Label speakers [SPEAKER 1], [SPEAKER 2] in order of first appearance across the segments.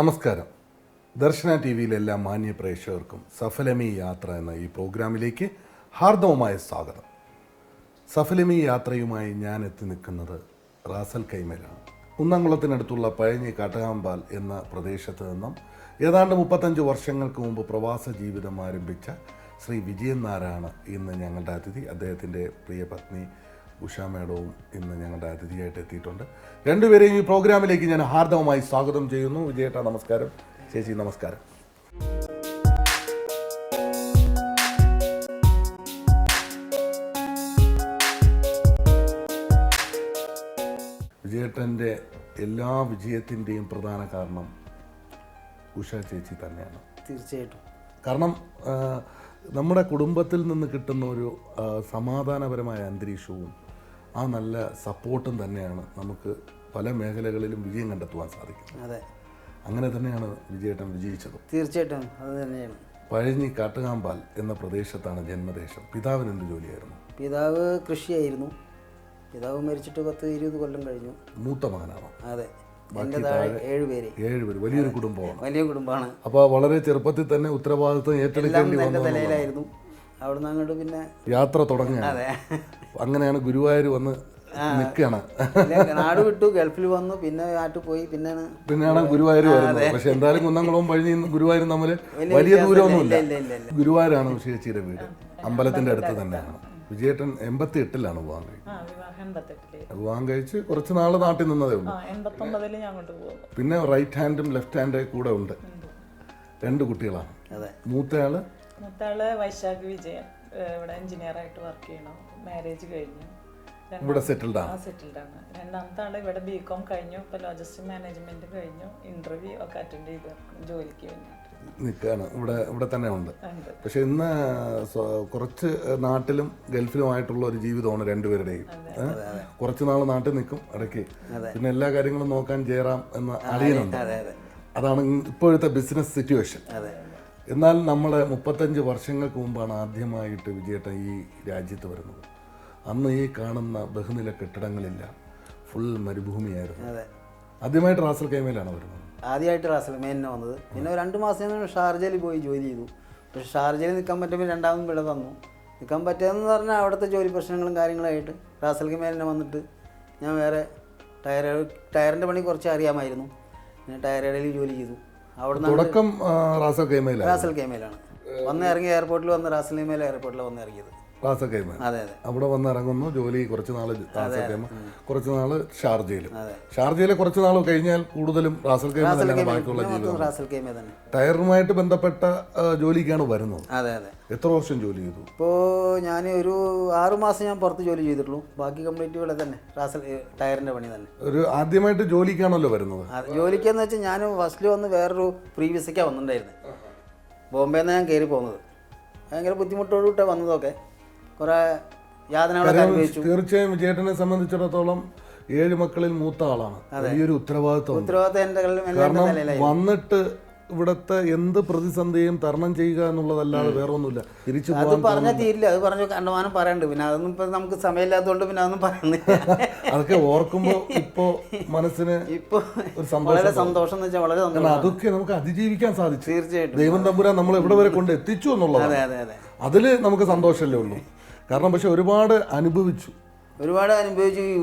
[SPEAKER 1] നമസ്കാരം. ദർശന ടി വിയിലെ എല്ലാ മാന്യ പ്രേക്ഷകർക്കും സഫലമി യാത്ര എന്ന ഈ പ്രോഗ്രാമിലേക്ക് ഹാർദവമായ സ്വാഗതം. സഫലമി യാത്രയുമായി ഞാൻ എത്തി നിൽക്കുന്നത് റാസൽ കൈമയിലാണ്. കുന്നംകുളത്തിനടുത്തുള്ള പഴഞ്ഞി കാട്ടകാമ്പാൽ എന്ന പ്രദേശത്ത് നിന്നും ഏതാണ്ട് 35 വർഷങ്ങൾക്ക് മുമ്പ് പ്രവാസ ജീവിതം ആരംഭിച്ച ശ്രീ വിജയൻ നാരാണ് ഇന്ന് ഞങ്ങളുടെ അതിഥി. അദ്ദേഹത്തിൻ്റെ പ്രിയ പത്നി ഉഷ മേഡവും ഇന്ന് ഞങ്ങളുടെ അതിഥിയായിട്ട് എത്തിയിട്ടുണ്ട്. രണ്ടുപേരെയും ഈ പ്രോഗ്രാമിലേക്ക് ഞാൻ ഹാർദവമായി സ്വാഗതം ചെയ്യുന്നു. വിജയേട്ടാ നമസ്കാരം, ചേച്ചി നമസ്കാരം. വിജയേട്ടൻ്റെ എല്ലാ വിജയത്തിൻ്റെയും പ്രധാന കാരണം ഉഷ ചേച്ചി തന്നെയാണ്.
[SPEAKER 2] തീർച്ചയായിട്ടും.
[SPEAKER 1] കാരണം നമ്മുടെ കുടുംബത്തിൽ നിന്ന് കിട്ടുന്ന ഒരു സമാധാനപരമായ അന്തരീക്ഷവും ആ നല്ല സപ്പോർട്ടും തന്നെയാണ് നമുക്ക് പല മേഖലകളിലും വിജയം കണ്ടെത്തുവാൻ സാധിക്കുന്നത്.
[SPEAKER 2] അതെ,
[SPEAKER 1] അങ്ങനെ തന്നെയാണ് വിജയേട്ടൻ വിജയിച്ചത്.
[SPEAKER 2] തീർച്ചയായിട്ടും അത് തന്നെയാണ്.
[SPEAKER 1] പഴഞ്ഞി കാട്ടുകാമ്പാൽ എന്ന പ്രദേശത്താണ് ജന്മദേശം. പിതാവിന് എന്ത് ജോലിയായിരുന്നു?
[SPEAKER 2] പിതാവ് കൃഷിയായിരുന്നു. പിതാവ് മരിച്ചിട്ട് 10-20 കൊല്ലം കഴിഞ്ഞു.
[SPEAKER 1] മൂത്ത മകനാണോ?
[SPEAKER 2] അതെ, എൻ്റെ താഴെ 7 പേര്.
[SPEAKER 1] വലിയൊരു കുടുംബമാണ്.
[SPEAKER 2] വലിയ കുടുംബമാണ്.
[SPEAKER 1] അപ്പോൾ വളരെ ചെറുപ്പത്തിൽ തന്നെ ഉത്തരവാദിത്വം ഏറ്റെടുക്കേണ്ടി
[SPEAKER 2] എൻ്റെ തലയിലായിരുന്നു. അവിടുന്ന് അങ്ങോട്ട് പിന്നെ
[SPEAKER 1] യാത്ര തുടങ്ങുക.
[SPEAKER 2] അതെ,
[SPEAKER 1] അങ്ങനെയാണ് ഗുരുവായൂർ വന്ന് നിൽക്കുകയാണ്.
[SPEAKER 2] നാട് വിട്ടു, ഗൾഫിൽ വന്നു, പിന്നെ നാട്ടിൽ പോയി,
[SPEAKER 1] പിന്നെയാണ് ഗുരുവായൂർ വരുന്നത്. പക്ഷെ എന്തായാലും കുന്നംകുളവും പഴഞ്ഞി ഗുരുവായൂരും തമ്മിൽ വലിയ ദൂരമൊന്നുമില്ല. ഗുരുവായൂരാണ് ചേച്ചിയുടെ വീട്. അമ്പലത്തിന്റെ അടുത്ത് തന്നെയാണ്. വിജയേട്ടൻ 88-ലാണ് വിവാഹം കഴിച്ച് കുറച്ച് നാൾ നാട്ടിൽ നിന്നതേ ഉള്ളൂ. പിന്നെ റൈറ്റ് ഹാൻഡും ലെഫ്റ്റ് ഹാൻഡ് കൂടെ ഉണ്ട്. 2 കുട്ടികളാണ്. മൂത്തയാള്
[SPEAKER 3] വൈശാഖ് വിജയൻ, ഇവിടെ എഞ്ചിനീയർ ആയിട്ട് വർക്ക് ചെയ്യണം. മാരേജ് കഴിഞ്ഞു,
[SPEAKER 1] ഇവിടെ സെറ്റിൽഡ് ആണ്.
[SPEAKER 3] രണ്ടാമത്തെ ആള് ഇവിടെ ബികോം കഴിഞ്ഞു, ഇപ്പൊ ലോജിസ്റ്റിക് മാനേജ്മെന്റ് കഴിഞ്ഞു. ഇന്റർവ്യൂ ഒക്കെ അറ്റൻഡ് ചെയ്ത് ജോലിക്ക് വേണ്ടി
[SPEAKER 1] നിൽക്കുകയാണ്. ഇവിടെ തന്നെ ഉണ്ട്. പക്ഷെ ഇന്ന് കുറച്ച് നാട്ടിലും ഗൾഫിലുമായിട്ടുള്ള ഒരു ജീവിതമാണ് രണ്ടുപേരുടെയും. കുറച്ച് നാൾ നാട്ടിൽ നിൽക്കും, ഇടയ്ക്ക് പിന്നെ എല്ലാ കാര്യങ്ങളും നോക്കാൻ ജയറാം എന്ന അളിയനുണ്ട്. അതാണ് ഇപ്പോഴത്തെ ബിസിനസ് സിറ്റുവേഷൻ. എന്നാൽ നമ്മൾ 35 വർഷങ്ങൾക്ക് മുമ്പാണ് ആദ്യമായിട്ട് വിജയേട്ടൻ ഈ രാജ്യത്ത് വരുന്നത്. അന്ന് ഈ കാണുന്ന ബഹുനില കെട്ടിടങ്ങളില്ല, ഫുൾ മരുഭൂമിയായിരുന്നു. ആദ്യമായിട്ട് റാസൽ കൈമയിലാണ് വരുന്നത്.
[SPEAKER 2] ആദ്യമായിട്ട് റാസൽ കൈമയിലാണ് വന്നത്. പിന്നെ 2 മാസം ഷാർജയിൽ പോയി ജോലി ചെയ്തു. പക്ഷേ ഷാർജയിൽ നിൽക്കാൻ പറ്റുമ്പോൾ രണ്ടാമതും ഇവിടെ വന്നു. നിൽക്കാൻ പറ്റുകയെന്ന് പറഞ്ഞാൽ അവിടുത്തെ ജോലി പ്രശ്നങ്ങളും കാര്യങ്ങളായിട്ട് റാസൽ കൈമയിലിനെ വന്നിട്ട് ഞാൻ വേറെ ടയറിൻ്റെ പണി കുറച്ച് അറിയാമായിരുന്നു. പിന്നെ ടയർ ഇടയിൽ ജോലി ചെയ്തു. അവിടെ
[SPEAKER 1] തുടക്കം റാസൽ
[SPEAKER 2] കൈമയിലാണ് വന്ന് ഇറങ്ങി. എയർപോർട്ടിൽ വന്ന് റാസൽ കൈമയിൽ എയർപോർട്ടിൽ വന്ന് ഇറങ്ങിയത്.
[SPEAKER 1] അതെ, അവിടെ വന്ന് ഇറങ്ങുന്നു. ജോലി കുറച്ച് നാൾ കുറച്ച് നാൾ ഷാർജയിലെ കുറച്ച് നാൾ കഴിഞ്ഞാൽ കൂടുതലും റാസൽ കൈമ തന്നെയാണ് ബാക്കിയുള്ള ജീവിതം. ടയറുമായിട്ട് ബന്ധപ്പെട്ട ജോലിക്കാണ് വരുന്നത്.
[SPEAKER 2] അതെ അതെ.
[SPEAKER 1] എത്ര വർഷം ജോലി ചെയ്തു?
[SPEAKER 2] ഇപ്പോൾ ഞാൻ ഒരു 6 മാസം ഞാൻ പുറത്ത് ജോലി ചെയ്തിട്ടുള്ളൂ. ബാക്കി കംപ്ലീറ്റ് ഇവിടെ തന്നെ റാസൽ ടയറിന്റെ പണി തന്നെ.
[SPEAKER 1] ഒരു ആദ്യമായിട്ട് ജോലിക്കാണല്ലോ വരുന്നത്.
[SPEAKER 2] ജോലിക്കെന്ന് വെച്ചാൽ ഞാൻ ഫസ്റ്റിൽ വന്ന് വേറൊരു പ്രീവിയസൊക്കെ വന്നിട്ടുണ്ടായിരുന്നു. ബോംബെന്ന് ഞാൻ കയറി പോകുന്നത്. ഭയങ്കര ബുദ്ധിമുട്ടോടുകൂടെ വന്നതൊക്കെ കുറെ യാതനകളൊക്കെ അനുഭവിച്ചു.
[SPEAKER 1] തീർച്ചയായും വിജയേട്ടനെ സംബന്ധിച്ചിടത്തോളം 7 മക്കളിൽ മൂത്ത ആളാണ്. വലിയൊരു ഉത്തരവാദിത്വം. കാരണം വന്നിട്ട് ഇവിടുത്തെ എന്ത് പ്രതിസന്ധിയും തരണം ചെയ്യുക എന്നുള്ളതല്ലാതെ വേറെ ഒന്നുമില്ല. തിരിച്ചു
[SPEAKER 2] അത് പറഞ്ഞാൽ തീരില്ല. അത് പറഞ്ഞു കണ്ടമാനം പറയണ്ട്. പിന്നെ അതൊന്നും ഇപ്പൊ നമുക്ക് സമയമില്ലാത്തതുകൊണ്ട് പിന്നെ അതൊന്നും പറയുന്നില്ല.
[SPEAKER 1] അതൊക്കെ ഓർക്കുമ്പോ ഇപ്പോ മനസ്സിന്
[SPEAKER 2] ഇപ്പൊ വളരെ സന്തോഷം എന്ന് വെച്ചാൽ വളരെ സന്തോഷം.
[SPEAKER 1] അതൊക്കെ നമുക്ക് അതിജീവിക്കാൻ സാധിച്ചു.
[SPEAKER 2] തീർച്ചയായിട്ടും
[SPEAKER 1] ദൈവം തമ്പുരാൻ നമ്മൾ എവിടെ വരെ കൊണ്ട് എത്തിച്ചു എന്നുള്ളത് അതില് നമുക്ക് സന്തോഷമല്ലേ ഉള്ളൂ. കാരണം പക്ഷെ ഒരുപാട് അനുഭവിച്ചു.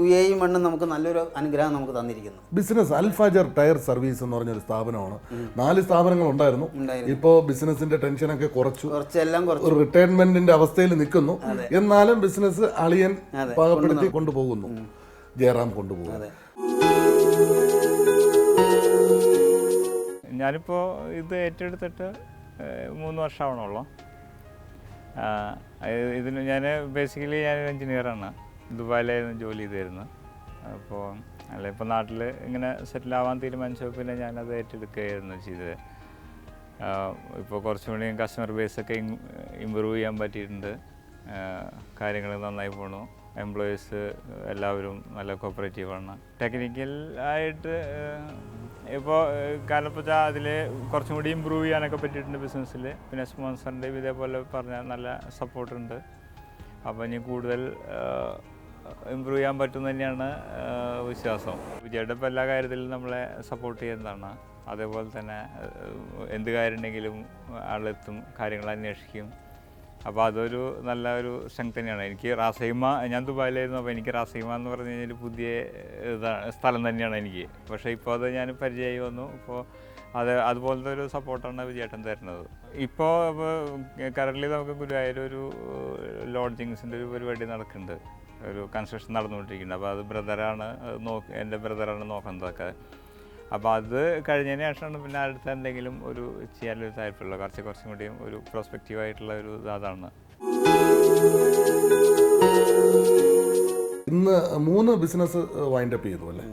[SPEAKER 2] UAE മണ്ണ് നമുക്ക് നല്ലൊരു അനുഗ്രഹം നമുക്ക് തന്നിരിക്കുന്നു.
[SPEAKER 1] ബിസിനസ് അൽഫാജർ ടയർ സർവീസ് എന്ന് പറഞ്ഞൊരു സ്ഥാപനമാണ്. 4 സ്ഥാപനങ്ങൾ ഉണ്ടായിരുന്നു. ഇപ്പോൾ ബിസിനസിന്റെ ടെൻഷനൊക്കെ കുറച്ചു, റിട്ടയർമെന്റിന്റെ അവസ്ഥയിൽ നിൽക്കുന്നു. എന്നാലും ബിസിനസ് അളിയൻ പാകപ്പെടുത്തി കൊണ്ടുപോകുന്നു. ജയറാം കൊണ്ടുപോകുന്നു.
[SPEAKER 4] ഞാനിപ്പോൾ ഇത് ഏറ്റെടുത്തിട്ട് 3 വർഷമാവണുള്ളൂ. ഇതിന് ഞാൻ ബേസിക്കലി ഞാനൊരു എൻജിനീയറാണ്. ദുബായിലായിരുന്നു ജോലി ചെയ്തിരുന്നത്. അപ്പോൾ ഇപ്പോൾ നാട്ടിൽ ഇങ്ങനെ സെറ്റിലാവാൻ തീരുമാനിച്ചപ്പോൾ പിന്നെ ഞാനത് ഏറ്റെടുക്കുകയായിരുന്നു ചെയ്തത്. ഇപ്പോൾ കുറച്ചും കൂടി കസ്റ്റമർ ബേസൊക്കെ ഇമ്പ്രൂവ് ചെയ്യാൻ പറ്റിയിട്ടുണ്ട്. കാര്യങ്ങൾ നന്നായി പോണു. എംപ്ലോയീസ് എല്ലാവരും നല്ല കോപ്പറേറ്റീവാണ്. ടെക്നിക്കൽ ആയിട്ട് ഇപ്പോൾ കാരണം ഇപ്പോൾ അതിൽ കുറച്ചും കൂടി ഇമ്പ്രൂവ് ചെയ്യാനൊക്കെ പറ്റിയിട്ടുണ്ട് ബിസിനസ്സിൽ. പിന്നെ സ്പോൺസറിൻ്റെ ഇതേപോലെ പറഞ്ഞാൽ നല്ല സപ്പോർട്ടുണ്ട്. അപ്പോൾ ഇനി കൂടുതൽ ഇമ്പ്രൂവ് ചെയ്യാൻ പറ്റും തന്നെയാണ് വിശ്വാസം. വിജയുടെ ഇപ്പോൾ എല്ലാ കാര്യത്തിലും നമ്മളെ സപ്പോർട്ട് ചെയ്യുന്നതാണ്. അതേപോലെ തന്നെ എന്ത് കാര്യം ഉണ്ടെങ്കിലും ആളെത്തും, കാര്യങ്ങൾ അന്വേഷിക്കും. അപ്പോൾ അതൊരു നല്ല ഒരു സ്ട്രെങ്ത് തന്നെയാണ്. എനിക്ക് റാസൈമ, ഞാൻ ദുബായിലായിരുന്നു, അപ്പോൾ എനിക്ക് റാസൈമ എന്ന് പറഞ്ഞു കഴിഞ്ഞാൽ പുതിയ സ്ഥലം തന്നെയാണ് എനിക്ക്. പക്ഷേ ഇപ്പോൾ അത് ഞാൻ പരിചയമായി വന്നു. ഇപ്പോൾ അതുപോലത്തെ ഒരു സപ്പോർട്ടാണ് വിജയേട്ടൻ തരുന്നത്. ഇപ്പോൾ കറൻ്റ്ലി നമുക്ക് ഗുരുവായൂർ ഒരു ലോഡ്ജിങ്സിൻ്റെ ഒരു പരിപാടി നടക്കുന്നുണ്ട്, ഒരു കൺസ്ട്രക്ഷൻ നടന്നുകൊണ്ടിരിക്കുന്നുണ്ട്. അപ്പോൾ അത് ബ്രദറാണ് എൻ്റെ ബ്രദറാണ് നോക്കുന്നതൊക്കെ. അപ്പോൾ അത് കഴിഞ്ഞതിന് ശേഷമാണ് പിന്നെ അടുത്ത എന്തെങ്കിലും ഒരു ചെയ്യാനൊരു താല്പര്യമുള്ളത്. കുറച്ചും കൂടിയും ഒരു പ്രോസ്പെക്റ്റീവായിട്ടുള്ള ഒരു അതാണ്.
[SPEAKER 1] ഇന്ന് 3 ബിസിനസ് വൈൻഡപ്പ് ചെയ്തു അല്ലേ?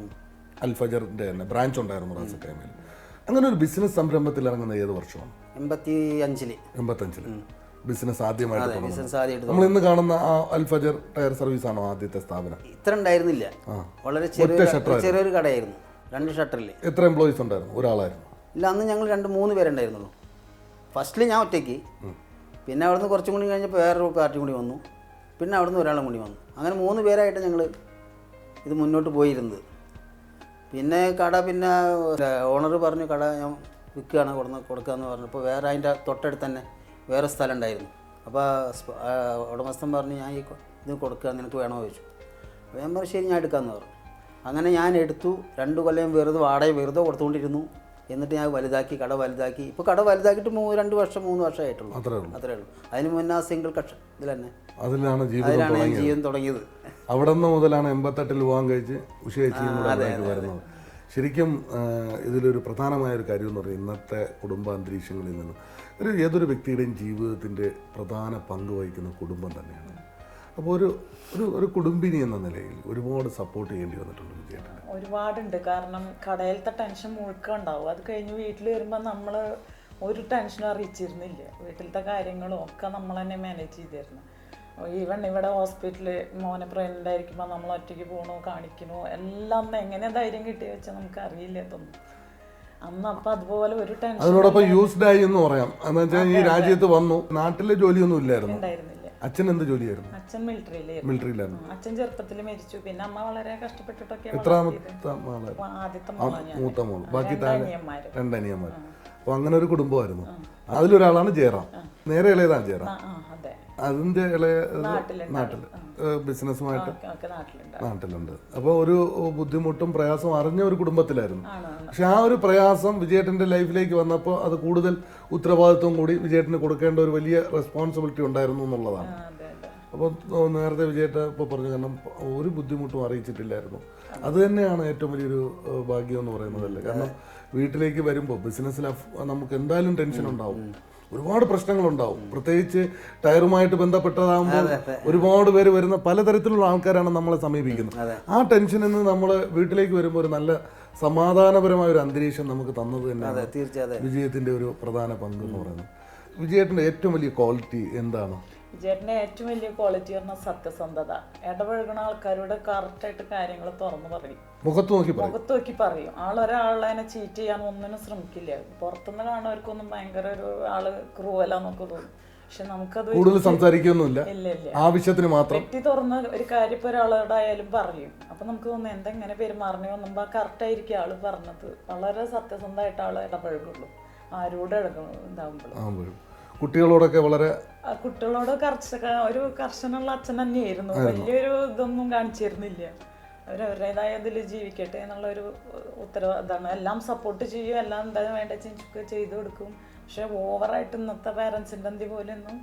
[SPEAKER 1] അൽഫജറിൻ്റെ തന്നെ ബ്രാഞ്ച് ഉണ്ടായിരുന്നു റാസ് അക്കാദമിയിൽ. അങ്ങനെ ഒരു ബിസിനസ് സംരംഭത്തിൽ ഇറങ്ങുന്ന ഏത് വർഷമാണ്?
[SPEAKER 2] 85-ൽ
[SPEAKER 1] ബിസിനസ് ആദ്യമായിട്ട് തുടങ്ങുന്നത്.
[SPEAKER 2] ബിസിനസ് ആദ്യമായിട്ട്
[SPEAKER 1] നമ്മൾ ഇന്ന് കാണുന്ന ആ അൽഫജർ ടയർ സർവീസ് ആണോ ആദ്യത്തെ സ്ഥാപനം?
[SPEAKER 2] ഇത്ര ഉണ്ടായിരുന്നില്ല, വളരെ ചെറിയൊരു കടയായിരുന്നു, 2 ഷട്ടറിൽ.
[SPEAKER 1] എത്ര എംപ്ലോയീസ് ഉണ്ടായിരുന്നു? ഒരാളായിരുന്നു?
[SPEAKER 2] ഇല്ല, അന്ന് ഞങ്ങൾ 2-3 പേരുണ്ടായിരുന്നുള്ളൂ. ഫസ്റ്റിൽ ഞാൻ ഒറ്റയ്ക്ക്, പിന്നെ അവിടുന്ന് കുറച്ചും കൂടി കഴിഞ്ഞപ്പോൾ വേറൊരു പാർട്ടി കൂടി വന്നു, പിന്നെ അവിടുന്ന് ഒരാളും കൂടി വന്നു. അങ്ങനെ 3 പേരായിട്ട് ഞങ്ങൾ ഇത് മുന്നോട്ട് പോയിരുന്നത്. പിന്നെ കട, പിന്നെ ഓണർ പറഞ്ഞു കട ഞാൻ വിൽക്കുകയാണ്, കൊടുക്കുകയെന്ന് പറഞ്ഞപ്പോൾ വേറെ അതിൻ്റെ തൊട്ടടുത്ത് തന്നെ വേറെ സ്ഥലം ഉണ്ടായിരുന്നു. അപ്പോൾ ഉടമസ്ഥൻ പറഞ്ഞു ഞാൻ ഇത് കൊടുക്കുക, നിനക്ക് വേണോ ചോദിച്ചു. അപ്പോൾ ഞാൻ പറഞ്ഞു ശരി ഞാൻ എടുക്കാമെന്ന് പറഞ്ഞു. അങ്ങനെ ഞാൻ എടുത്തു. 2 കൊല്ലം വാടക വെറുതെ കൊടുത്തുകൊണ്ടിരുന്നു. എന്നിട്ട് ഞാൻ വലുതാക്കി, കട വലുതാക്കി. ഇപ്പോൾ കട വലുതാക്കിയിട്ട് 2 വർഷം 3 വർഷമായിട്ടുള്ളൂ, അത്രേ ഉള്ളൂ. അതിന് മുന്നേ ആ സിംഗിൾ കക്ഷ ഇതിൽ തന്നെ
[SPEAKER 1] അതിലാണ്
[SPEAKER 2] ജീവിതം തുടങ്ങിയത്.
[SPEAKER 1] അവിടെ നിന്ന് മുതലാണ് 88-ൽ വിവാഹം കഴിച്ച് ഉഷയേച്ചിയും വരുന്നത്. ശരിക്കും ഇതിലൊരു പ്രധാനമായൊരു കാര്യം എന്ന് പറയുന്നത് ഇന്നത്തെ കുടുംബ അന്തരീക്ഷങ്ങളിൽ നിന്ന് ഏതൊരു വ്യക്തിയുടെയും ജീവിതത്തിൻ്റെ പ്രധാന പങ്ക് വഹിക്കുന്ന കുടുംബം തന്നെയാണ്. അപ്പോൾ ഒരു കുടുംബിനി എന്ന നിലയിൽ ഒരുപാട് സപ്പോർട്ട് ചെയ്യേണ്ടി വന്നിട്ടുണ്ട് വിജയേട്ടന്.
[SPEAKER 3] ഒരുപാടുണ്ട്. കാരണം കടയിലത്തെ ടെൻഷൻ മുഴുക്കുണ്ടാവും. അത് കഴിഞ്ഞ് വീട്ടിൽ വരുമ്പോൾ നമ്മൾ ഒരു ടെൻഷനും അറിയിച്ചിരുന്നില്ല. വീട്ടിലത്തെ കാര്യങ്ങളും ഒക്കെ നമ്മൾ തന്നെ മാനേജ് ചെയ്തിരുന്നു. ഈവൺ ഇവിടെ ഹോസ്പിറ്റലിൽ മോനെ പ്രഗ്നൻ്റ് ആയിരിക്കുമ്പോൾ നമ്മൾ ഒറ്റയ്ക്ക് പോകണോ കാണിക്കണോ എല്ലാം എങ്ങനെ ധൈര്യം കിട്ടിയ വെച്ചാൽ നമുക്ക് അറിയില്ല ഇതൊന്നും അന്ന്. അപ്പം അതുപോലെ ഒരു ടെൻഷൻ
[SPEAKER 1] അതിനോടൊപ്പം യൂസ്ഡ് ആയി എന്ന് പറയാം. എന്ന് വെച്ചാൽ ഈ രാജ്യത്ത് വന്നു, നാട്ടിലെ ജോലിയൊന്നും ഇല്ലായിരുന്നു. അച്ഛൻ എന്ത് ജോലിയായിരുന്നു?
[SPEAKER 3] അച്ഛൻ മിലിറ്ററിയിലായിരുന്നു. അച്ഛൻ ചെറുപ്പത്തിൽ മരിച്ചു. പിന്നെ അമ്മ വളരെ കഷ്ടപ്പെട്ടിട്ടൊക്കെ.
[SPEAKER 1] മൂത്ത മോള്, ബാക്കി 2 അനിയന്മാർ. അപ്പൊ അങ്ങനെ ഒരു കുടുംബമായിരുന്നു. അതിലൊരാളാണ് ജയറാം. നേരെ ഇളയതാണ് ജയറാം. അതിന്റെ ഇളയ നാട്ടിൽ ബിസിനസ്സുമായിട്ട് നാട്ടിലുണ്ട്. അപ്പോൾ ഒരു ബുദ്ധിമുട്ടും പ്രയാസവും അറിഞ്ഞ ഒരു കുടുംബത്തിലായിരുന്നു. പക്ഷെ ആ ഒരു പ്രയാസം വിജയേട്ടൻ്റെ ലൈഫിലേക്ക് വന്നപ്പോൾ അത് കൂടുതൽ ഉത്തരവാദിത്വം കൂടി വിജയേട്ടന് കൊടുക്കേണ്ട ഒരു വലിയ റെസ്പോൺസിബിലിറ്റി ഉണ്ടായിരുന്നു എന്നുള്ളതാണ്. അപ്പോൾ നേരത്തെ വിജയേട്ട ഇപ്പോൾ പറഞ്ഞു, കാരണം ഒരു ബുദ്ധിമുട്ടും അറിയിച്ചിട്ടില്ലായിരുന്നു. അത് തന്നെയാണ് ഏറ്റവും വലിയൊരു ഭാഗ്യം എന്ന് പറയുന്നതല്ലേ. കാരണം വീട്ടിലേക്ക് വരുമ്പോൾ ബിസിനസ്സിൽ നമുക്ക് എന്തായാലും ടെൻഷൻ ഉണ്ടാവും, ഒരുപാട് പ്രശ്നങ്ങളുണ്ടാവും. പ്രത്യേകിച്ച് ടയറുമായിട്ട് ബന്ധപ്പെട്ടതാകുമ്പോൾ ഒരുപാട് പേര് വരുന്ന പലതരത്തിലുള്ള ആൾക്കാരാണ് നമ്മളെ സമീപിക്കുന്നത്. ആ ടെൻഷനിൽ നിന്ന് നമ്മൾ വീട്ടിലേക്ക് വരുമ്പോൾ ഒരു നല്ല സമാധാനപരമായ ഒരു അന്തരീക്ഷം നമുക്ക് തന്നത് തന്നെയാണ് വിജയത്തിന്റെ ഒരു പ്രധാന പങ്ക് എന്ന് പറയുന്നത്. വിജയേട്ടൻ്റെ ഏറ്റവും വലിയ ക്വാളിറ്റി എന്താണ്?
[SPEAKER 3] വിജയേട്ടൻ്റെ ഏറ്റവും വലിയ ക്വാളിറ്റി പറഞ്ഞാൽ സത്യസന്ധത. ഇടപഴകുന്ന ആൾക്കാരോട് കറക്റ്റായിട്ട് കാര്യങ്ങൾ തുറന്നു പറയും, മുഖത്ത് നോക്കി പറയും. ആളൊരാളെ ചീറ്റ് ചെയ്യാൻ ഒന്നിനും ശ്രമിക്കില്ല. പുറത്തുനിന്ന് കാണുന്നവർക്കൊന്നും ഭയങ്കര ഒരു ആള് ക്രൂവലാന്നൊക്കെ തോന്നും. പക്ഷെ നമുക്കത്
[SPEAKER 1] കൂടുതൽ സംസാരിക്കൊന്നുമില്ല, ആവശ്യത്തിന് മാത്രം
[SPEAKER 3] വെട്ടി തുറന്ന് ഒരു കാര്യം ഇപ്പോൾ ഒരാളോടായാലും പറയും. അപ്പൊ നമുക്ക് തോന്നുന്നു എന്തെങ്ങനെ പെരുമാറണേ ഒന്നുമ്പോൾ കറക്റ്റായിരിക്കും ആള് പറഞ്ഞത്. വളരെ സത്യസന്ധമായിട്ട് ആള് ഇടപഴകുള്ളൂ ആരോട് ഇതാകുമ്പോഴും.
[SPEAKER 1] കുട്ടികളോടൊക്കെ
[SPEAKER 3] കുട്ടികളോട് ഒരു കർശനമുള്ള അച്ഛൻ തന്നെയായിരുന്നു. വലിയൊരു ഇതൊന്നും കാണിച്ചിരുന്നില്ല. അവരവരുടേതായ ഇതിൽ ജീവിക്കട്ടെ എന്നുള്ളൊരു ഇതാണ്. എല്ലാം സപ്പോർട്ട് ചെയ്യും, എല്ലാം എന്താ വേണ്ട ചെയ്തു കൊടുക്കും. പക്ഷെ ഓവറായിട്ട് ഇന്നത്തെ പാരൻസിൻ്റെ എന്തി പോലെയൊന്നും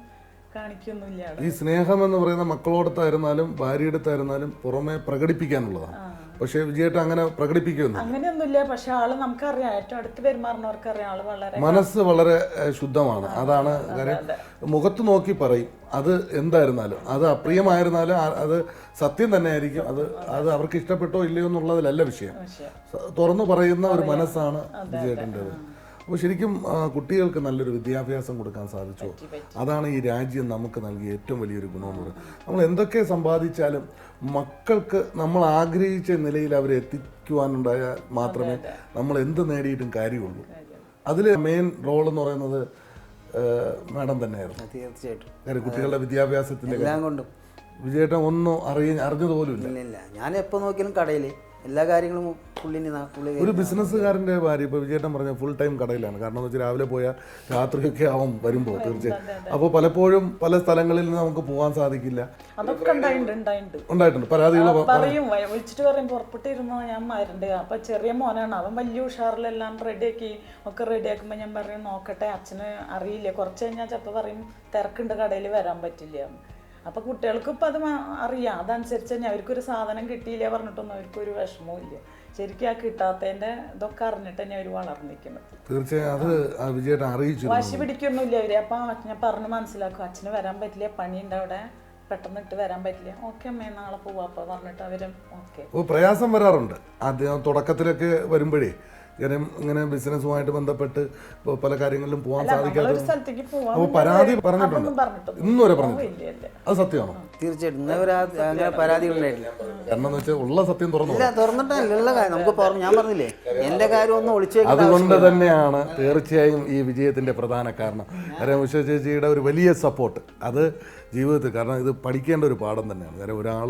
[SPEAKER 3] കാണിക്കൊന്നുമില്ല.
[SPEAKER 1] ഈ സ്നേഹം എന്ന് പറയുന്ന മക്കളോടത്തായിരുന്നാലും ഭാര്യയെടുത്തായിരുന്നാലും പുറമെ പ്രകടിപ്പിക്കാനുള്ളതാണ്. പക്ഷെ വിജയേട്ട അങ്ങനെ പ്രകടിപ്പിക്കുന്നു
[SPEAKER 3] അങ്ങനെയൊന്നുമില്ല. പക്ഷെ ആള് നമുക്കറിയാം, ഏറ്റവും അടുത്ത് പെരുമാറുന്നവർക്കറിയാം ആള് വളരെ
[SPEAKER 1] മനസ്സ് വളരെ ശുദ്ധമാണ്. അതാണ് കാര്യം. മുഖത്ത് നോക്കി പറയും. അത് എന്തായിരുന്നാലും, അത് അപ്രിയമായിരുന്നാലും അത് സത്യം തന്നെ ആയിരിക്കും. അത് അവർക്ക് ഇഷ്ടപ്പെട്ടോ ഇല്ലയോ എന്നുള്ളതിലല്ല വിഷയം. തുറന്നു പറയുന്ന ഒരു മനസ്സാണ് വിജയേട്ടൻ്റെത്. അപ്പോൾ ശരിക്കും കുട്ടികൾക്ക് നല്ലൊരു വിദ്യാഭ്യാസം കൊടുക്കാൻ സാധിച്ചു. അതാണ് ഈ രാജ്യം നമുക്ക് നൽകിയ ഏറ്റവും വലിയൊരു ഗുണമെന്ന് പറയുന്നത്. നമ്മൾ എന്തൊക്കെ സമ്പാദിച്ചാലും മക്കൾക്ക് നമ്മൾ ആഗ്രഹിച്ച നിലയിൽ അവരെ എത്തിക്കുവാനുണ്ടായാൽ മാത്രമേ നമ്മൾ എന്ത് നേടിയിട്ടും കാര്യമുള്ളൂ. അതിൽ മെയിൻ റോൾ എന്ന് പറയുന്നത് മാഡം തന്നെയായിരുന്നു.
[SPEAKER 2] തീർച്ചയായിട്ടും.
[SPEAKER 1] കാര്യം കുട്ടികളുടെ വിദ്യാഭ്യാസത്തിൻ്റെ
[SPEAKER 2] എല്ലാം കൊണ്ടും
[SPEAKER 1] വിജയേട്ടൻ ഒന്നും അറിഞ്ഞതുപോലും ഇല്ല.
[SPEAKER 2] ഞാൻ എപ്പോൾ നോക്കിയാലും കടയിൽ എല്ലാ കാര്യങ്ങളും പുള്ളിന്
[SPEAKER 1] ഒരു ബിസിനസ്സുകാരൻ്റെ ഭാര്യ ഇപ്പോൾ വിജയേട്ടൻ പറഞ്ഞ ഫുൾ ടൈം കടയിലാണ്. കാരണം എന്ന് വെച്ചാൽ രാവിലെ പോയാൽ രാത്രിയൊക്കെ ആവും വരുമ്പോൾ തീർച്ചയായും. അപ്പോൾ പലപ്പോഴും പല സ്ഥലങ്ങളിൽ നിന്ന് നമുക്ക് പോകാൻ സാധിക്കില്ല.
[SPEAKER 3] അതൊക്കെ
[SPEAKER 1] ഉണ്ടായിട്ടുണ്ട് പരാതികൾ
[SPEAKER 3] പറയും, വിളിച്ചിട്ട് പറയും പുറപ്പെട്ടിരുന്നോ ഞാൻ മരണ്ട്. അപ്പൊ ചെറിയ മോനാണ്, അവൻ വലിയ ഉഷാറിലെല്ലാം റെഡിയാക്കി ഒക്കെ റെഡിയാക്കുമ്പോ ഞാൻ പറയും നോക്കട്ടെ, അച്ഛന് അറിയില്ല, കുറച്ച് കഴിഞ്ഞാൽ ചിലപ്പോൾ പറയും തിരക്കുണ്ട് കടയിൽ വരാൻ പറ്റില്ല. അപ്പൊ കുട്ടികൾക്ക് ഇപ്പം അത് അറിയാം. അതനുസരിച്ച് തന്നെ അവർക്കൊരു സാധനം കിട്ടിയില്ല പറഞ്ഞിട്ടൊന്നും അവർക്കൊരു വിഷമവും ഇല്ല. ശരിക്കും ആ കിട്ടാത്തതിന്റെ ഇതൊക്കെ അറിഞ്ഞിട്ട് തന്നെ അവർ വളർന്നിരിക്കുന്നത്.
[SPEAKER 1] തീർച്ചയായും അത് വിജയേട്ടൻ അറിയിച്ചു.
[SPEAKER 3] വാശി പിടിക്കൊന്നുമില്ല അവര്. അപ്പൊ ഞാൻ പറഞ്ഞു മനസ്സിലാക്കും, അച്ഛന് വരാൻ പറ്റില്ല, പണിയുണ്ട് അവിടെ, പെട്ടെന്ന് ഇട്ട് വരാൻ പറ്റില്ല. ഓക്കെ അമ്മേ നാളെ പോവാ അപ്പൊ പറഞ്ഞിട്ട് അവരും ഓക്കെ.
[SPEAKER 1] പ്രയാസം വരാറുണ്ട് ആദ്യം തുടക്കത്തിലൊക്കെ വരുമ്പോഴേ. ഇങ്ങനെ ബിസിനസ്സുമായിട്ട് ബന്ധപ്പെട്ട് പല കാര്യങ്ങളിലും പോകാൻ സാധിക്കാതെ അപ്പോൾ പരാതി പറഞ്ഞിട്ടുണ്ട്. ഇന്നും വരെ പറഞ്ഞിട്ടുണ്ട്. അത് സത്യമാണോ?
[SPEAKER 2] തീർച്ചയായിട്ടും അങ്ങനെ പരാതി ഉണ്ടായിട്ടില്ല.
[SPEAKER 1] കാരണം എന്ന് വെച്ചാൽ ഉള്ള സത്യം
[SPEAKER 2] തുറന്നിട്ടുള്ള കാര്യം നമുക്ക് ഞാൻ പറഞ്ഞില്ലേ, എന്റെ കാര്യം ഒന്നും ഒളിച്ചു.
[SPEAKER 1] അതുകൊണ്ട് തന്നെയാണ് തീർച്ചയായും ഈ വിജയത്തിന്റെ പ്രധാന കാരണം. കാരണം ഉഷ ചേച്ചിയുടെ ഒരു വലിയ സപ്പോർട്ട് അത് ജീവിതത്തിൽ, കാരണം ഇത് പഠിക്കേണ്ട ഒരു പാഠം തന്നെയാണ്. കാരണം ഒരാൾ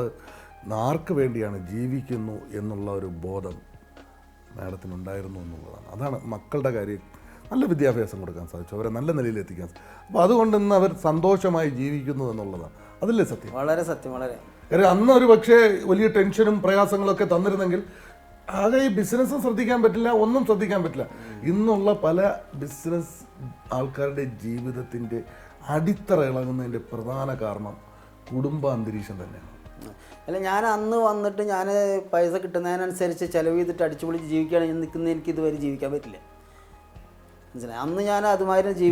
[SPEAKER 1] ആർക്ക് വേണ്ടിയാണ് ജീവിക്കുന്നു എന്നുള്ള ഒരു ബോധം മാഡത്തിനുണ്ടായിരുന്നു എന്നുള്ളതാണ്. അതാണ് മക്കളുടെ കാര്യം നല്ല വിദ്യാഭ്യാസം കൊടുക്കാൻ സാധിച്ചു, അവരെ നല്ല നിലയിൽ എത്തിക്കാൻ സാധിച്ചു. അപ്പോൾ അതുകൊണ്ട് ഇന്ന് അവർ സന്തോഷമായി ജീവിക്കുന്നു എന്നുള്ളതാണ്. അതല്ലേ സത്യം?
[SPEAKER 2] വളരെ സത്യം, വളരെ.
[SPEAKER 1] കാരണം അന്ന് ഒരു പക്ഷേ വലിയ ടെൻഷനും പ്രയാസങ്ങളൊക്കെ തന്നിരുന്നെങ്കിൽ ആകെ ഈ ബിസിനസ്സും ശ്രദ്ധിക്കാൻ പറ്റില്ല, ഒന്നും ശ്രദ്ധിക്കാൻ പറ്റില്ല. ഇന്നുള്ള പല ബിസിനസ് ആൾക്കാരുടെ ജീവിതത്തിൻ്റെ അടിത്തറ ഇളകുന്നതിൻ്റെ പ്രധാന കാരണം കുടുംബ അന്തരീക്ഷം തന്നെയാണ്.
[SPEAKER 2] അല്ല, ഞാൻ അന്ന് വന്നിട്ട് ഞാൻ പൈസ കിട്ടുന്നതിനനുസരിച്ച് ചെലവ് ചെയ്തിട്ട് അടിച്ചുപൊളിച്ച് ജീവിക്കുകയാണെങ്കിൽ നിൽക്കുന്ന എനിക്ക് ഇതുവരെ ജീവിക്കാൻ പറ്റില്ല. മനസ്സിലായി? അന്ന് ഞാൻ അതുമാതിരി